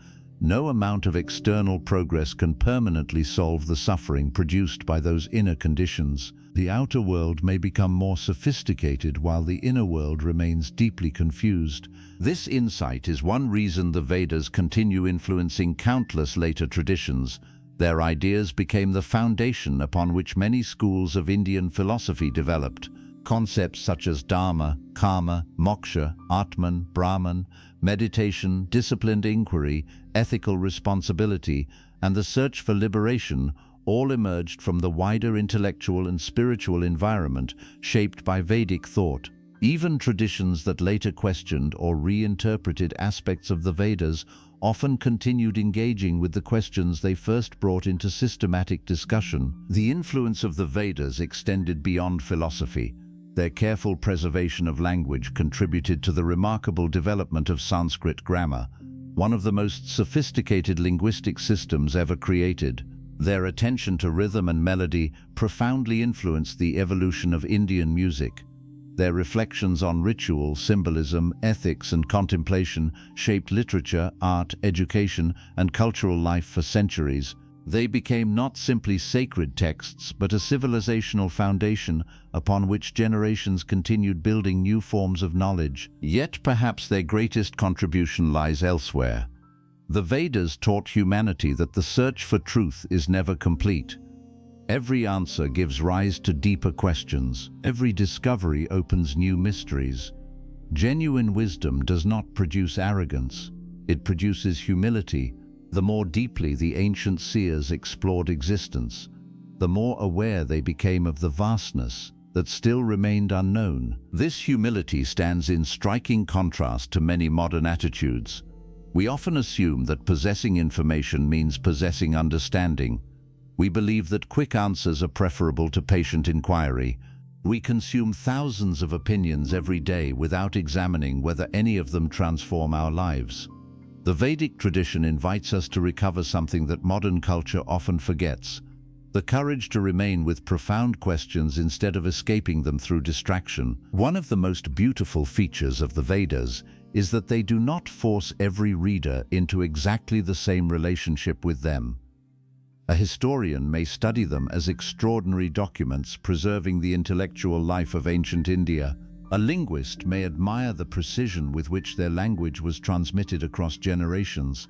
no amount of external progress can permanently solve the suffering produced by those inner conditions. The outer world may become more sophisticated while the inner world remains deeply confused. This insight is one reason the Vedas continue influencing countless later traditions. Their ideas became the foundation upon which many schools of Indian philosophy developed. Concepts such as Dharma, Karma, Moksha, Atman, Brahman, meditation, disciplined inquiry, ethical responsibility, and the search for liberation all emerged from the wider intellectual and spiritual environment shaped by Vedic thought. Even traditions that later questioned or reinterpreted aspects of the Vedas often continued engaging with the questions they first brought into systematic discussion. The influence of the Vedas extended beyond philosophy. Their careful preservation of language contributed to the remarkable development of Sanskrit grammar, one of the most sophisticated linguistic systems ever created. Their attention to rhythm and melody profoundly influenced the evolution of Indian music. Their reflections on ritual, symbolism, ethics, and contemplation shaped literature, art, education, and cultural life for centuries. They became not simply sacred texts, but a civilizational foundation upon which generations continued building new forms of knowledge. Yet perhaps their greatest contribution lies elsewhere. The Vedas taught humanity that the search for truth is never complete. Every answer gives rise to deeper questions. Every discovery opens new mysteries. Genuine wisdom does not produce arrogance. It produces humility. The more deeply the ancient seers explored existence, the more aware they became of the vastness that still remained unknown. This humility stands in striking contrast to many modern attitudes. We often assume that possessing information means possessing understanding. We believe that quick answers are preferable to patient inquiry. We consume thousands of opinions every day without examining whether any of them transform our lives. The Vedic tradition invites us to recover something that modern culture often forgets: the courage to remain with profound questions instead of escaping them through distraction. One of the most beautiful features of the Vedas is that they do not force every reader into exactly the same relationship with them. A historian may study them as extraordinary documents preserving the intellectual life of ancient India. A linguist may admire the precision with which their language was transmitted across generations.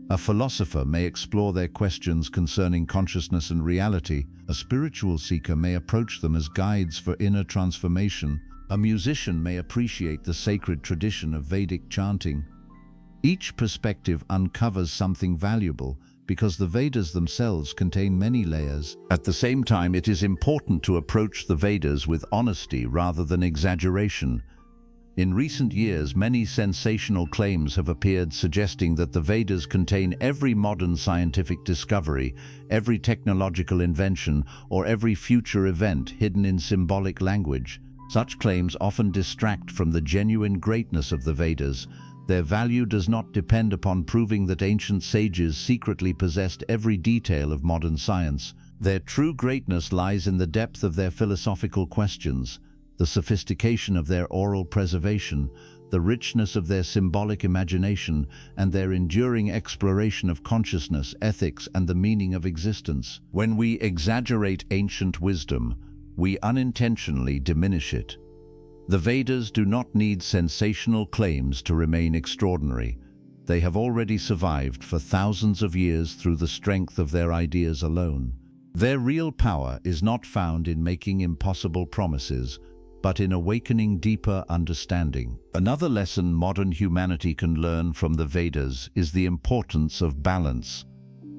A philosopher may explore their questions concerning consciousness and reality. A spiritual seeker may approach them as guides for inner transformation. A musician may appreciate the sacred tradition of Vedic chanting. Each perspective uncovers something valuable, because the Vedas themselves contain many layers. At the same time, it is important to approach the Vedas with honesty rather than exaggeration. In recent years, many sensational claims have appeared suggesting that the Vedas contain every modern scientific discovery, every technological invention, or every future event hidden in symbolic language. Such claims often distract from the genuine greatness of the Vedas. Their value does not depend upon proving that ancient sages secretly possessed every detail of modern science. Their true greatness lies in the depth of their philosophical questions, the sophistication of their oral preservation, the richness of their symbolic imagination, and their enduring exploration of consciousness, ethics, and the meaning of existence. When we exaggerate ancient wisdom, we unintentionally diminish it. The Vedas do not need sensational claims to remain extraordinary. They have already survived for thousands of years through the strength of their ideas alone. Their real power is not found in making impossible promises, but in awakening deeper understanding. Another lesson modern humanity can learn from the Vedas is the importance of balance.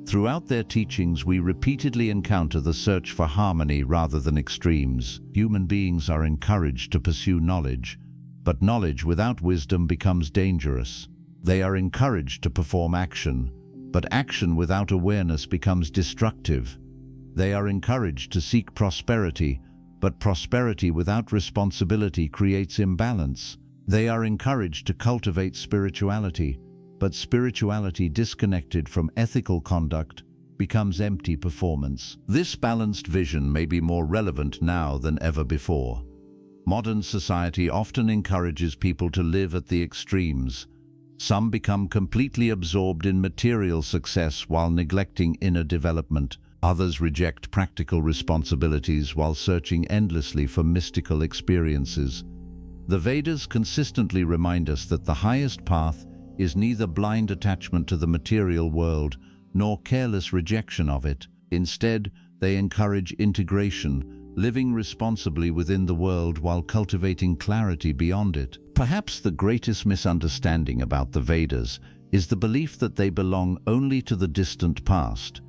Throughout their teachings, we repeatedly encounter the search for harmony rather than extremes. Human beings are encouraged to pursue knowledge, but knowledge without wisdom becomes dangerous. They are encouraged to perform action, but action without awareness becomes destructive. They are encouraged to seek prosperity, but prosperity without responsibility creates imbalance. They are encouraged to cultivate spirituality, but spirituality disconnected from ethical conduct becomes empty performance. This balanced vision may be more relevant now than ever before. Modern society often encourages people to live at the extremes. Some become completely absorbed in material success while neglecting inner development. Others reject practical responsibilities while searching endlessly for mystical experiences. The Vedas consistently remind us that the highest path is neither blind attachment to the material world nor careless rejection of it. Instead, they encourage integration, living responsibly within the world while cultivating clarity beyond it. Perhaps the greatest misunderstanding about the Vedas is the belief that they belong only to the distant past.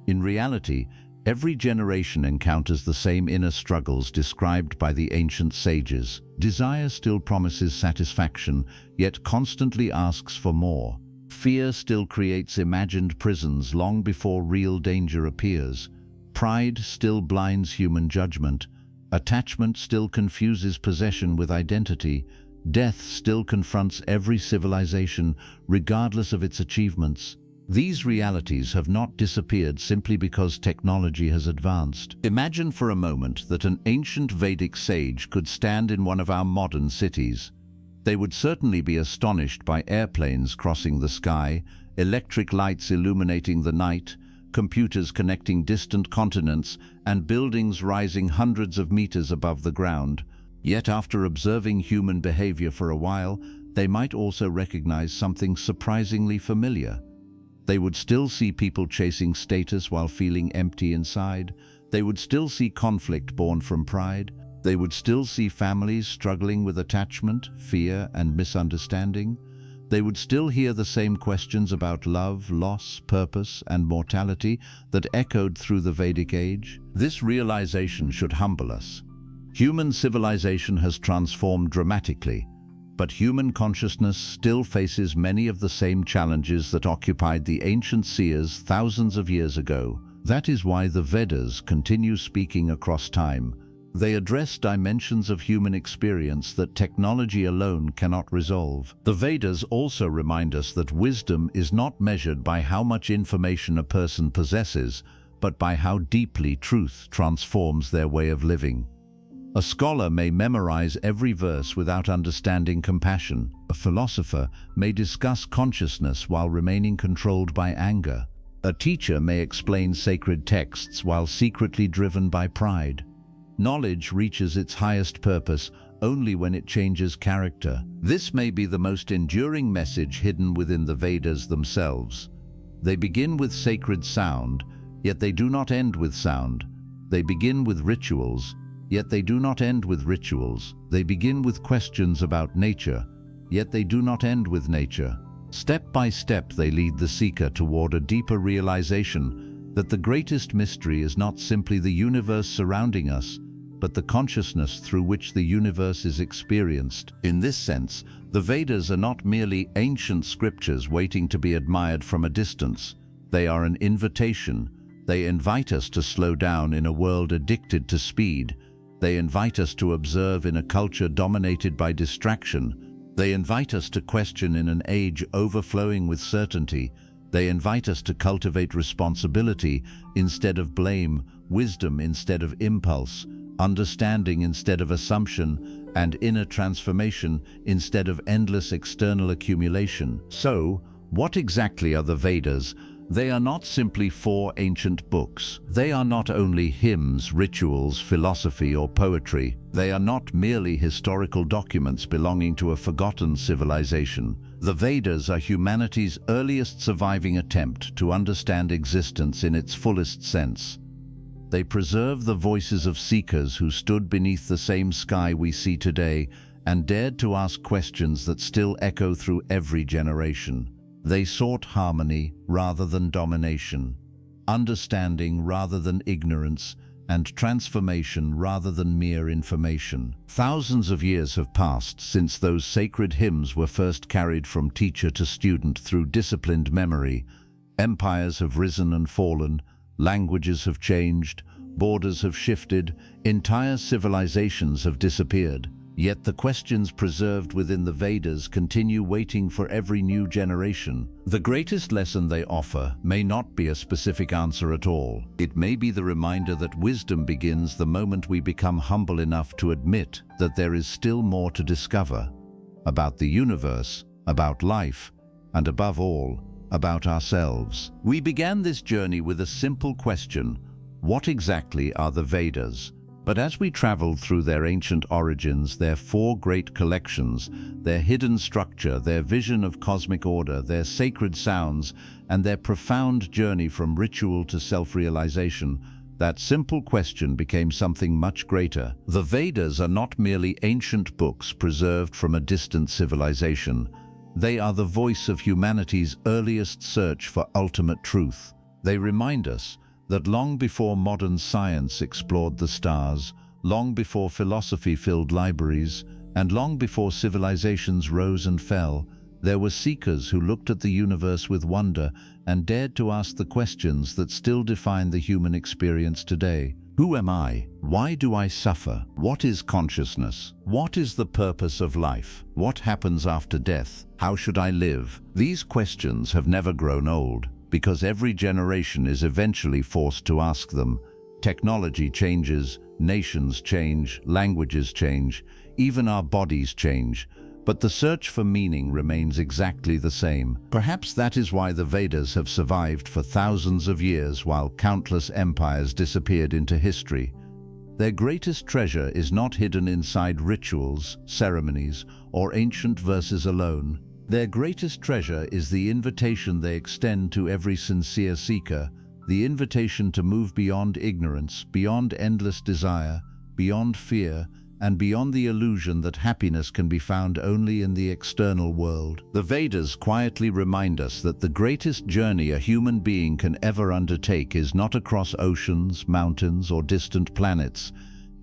In reality, every generation encounters the same inner struggles described by the ancient sages. Desire still promises satisfaction, yet constantly asks for more. Fear still creates imagined prisons long before real danger appears. Pride still blinds human judgment. Attachment still confuses possession with identity. Death still confronts every civilization, regardless of its achievements. These realities have not disappeared simply because technology has advanced. Imagine for a moment that an ancient Vedic sage could stand in one of our modern cities. They would certainly be astonished by airplanes crossing the sky, electric lights illuminating the night, computers connecting distant continents, and buildings rising hundreds of meters above the ground. Yet after observing human behavior for a while, they might also recognize something surprisingly familiar. They would still see people chasing status while feeling empty inside. They would still see conflict born from pride. They would still see families struggling with attachment, fear, and misunderstanding. They would still hear the same questions about love, loss, purpose, and mortality that echoed through the Vedic age. This realization should humble us. Human civilization has transformed dramatically, but human consciousness still faces many of the same challenges that occupied the ancient seers thousands of years ago. That is why the Vedas continue speaking across time. They address dimensions of human experience that technology alone cannot resolve. The Vedas also remind us that wisdom is not measured by how much information a person possesses, but by how deeply truth transforms their way of living. A scholar may memorize every verse without understanding compassion. A philosopher may discuss consciousness while remaining controlled by anger. A teacher may explain sacred texts while secretly driven by pride. Knowledge reaches its highest purpose only when it changes character. This may be the most enduring message hidden within the Vedas themselves. They begin with sacred sound, yet they do not end with sound. They begin with rituals, yet they do not end with rituals. They begin with questions about nature, yet they do not end with nature. Step by step, they lead the seeker toward a deeper realization that the greatest mystery is not simply the universe surrounding us, but the consciousness through which the universe is experienced. In this sense, the Vedas are not merely ancient scriptures waiting to be admired from a distance. They are an invitation. They invite us to slow down in a world addicted to speed. They invite us to observe in a culture dominated by distraction. They invite us to question in an age overflowing with certainty. They invite us to cultivate responsibility instead of blame, wisdom instead of impulse, understanding instead of assumption, and inner transformation instead of endless external accumulation. So, what exactly are the Vedas? They are not simply 4 ancient books. They are not only hymns, rituals, philosophy, or poetry. They are not merely historical documents belonging to a forgotten civilization. The Vedas are humanity's earliest surviving attempt to understand existence in its fullest sense. They preserve the voices of seekers who stood beneath the same sky we see today and dared to ask questions that still echo through every generation. They sought harmony rather than domination, understanding rather than ignorance, and transformation rather than mere information. Thousands of years have passed since those sacred hymns were first carried from teacher to student through disciplined memory. Empires have risen and fallen, languages have changed, borders have shifted, entire civilizations have disappeared. Yet the questions preserved within the Vedas continue waiting for every new generation. The greatest lesson they offer may not be a specific answer at all. It may be the reminder that wisdom begins the moment we become humble enough to admit that there is still more to discover about the universe, about life, and above all, about ourselves. We began this journey with a simple question: what exactly are the Vedas? But as we traveled through their ancient origins, their four great collections, their hidden structure, their vision of cosmic order, their sacred sounds, and their profound journey from ritual to self-realization, that simple question became something much greater. The Vedas are not merely ancient books preserved from a distant civilization. They are the voice of humanity's earliest search for ultimate truth. They remind us that long before modern science explored the stars, long before philosophy filled libraries, and long before civilizations rose and fell, there were seekers who looked at the universe with wonder and dared to ask the questions that still define the human experience today. Who am I? Why do I suffer? What is consciousness? What is the purpose of life? What happens after death? How should I live? These questions have never grown old, because every generation is eventually forced to ask them. Technology changes, nations change, languages change, even our bodies change, but the search for meaning remains exactly the same. Perhaps that is why the Vedas have survived for thousands of years while countless empires disappeared into history. Their greatest treasure is not hidden inside rituals, ceremonies, or ancient verses alone. Their greatest treasure is the invitation they extend to every sincere seeker, the invitation to move beyond ignorance, beyond endless desire, beyond fear, and beyond the illusion that happiness can be found only in the external world. The Vedas quietly remind us that the greatest journey a human being can ever undertake is not across oceans, mountains, or distant planets.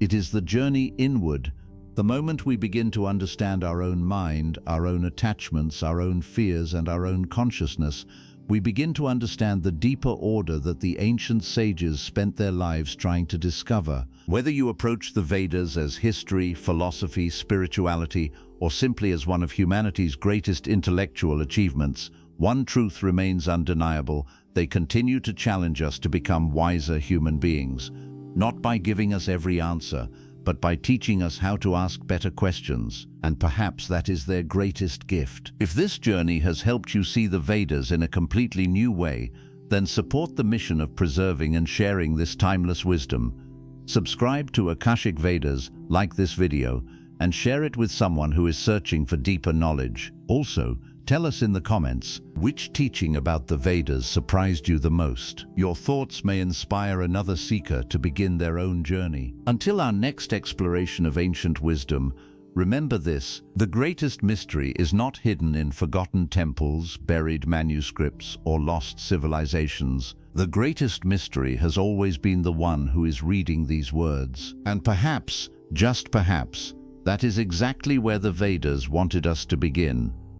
It is the journey inward. The moment we begin to understand our own mind, our own attachments, our own fears, and our own consciousness, we begin to understand the deeper order that the ancient sages spent their lives trying to discover. Whether you approach the Vedas as history, philosophy, spirituality, or simply as one of humanity's greatest intellectual achievements, one truth remains undeniable: they continue to challenge us to become wiser human beings, not by giving us every answer, but by teaching us how to ask better questions. And perhaps that is their greatest gift. If this journey has helped you see the Vedas in a completely new way, then support the mission of preserving and sharing this timeless wisdom. Subscribe to Akashic Vedas, like this video, and share it with someone who is searching for deeper knowledge. Also, tell us in the comments, which teaching about the Vedas surprised you the most? Your thoughts may inspire another seeker to begin their own journey. Until our next exploration of ancient wisdom, remember this: the greatest mystery is not hidden in forgotten temples, buried manuscripts, or lost civilizations. The greatest mystery has always been the one who is reading these words. And perhaps, just perhaps, that is exactly where the Vedas wanted us to begin.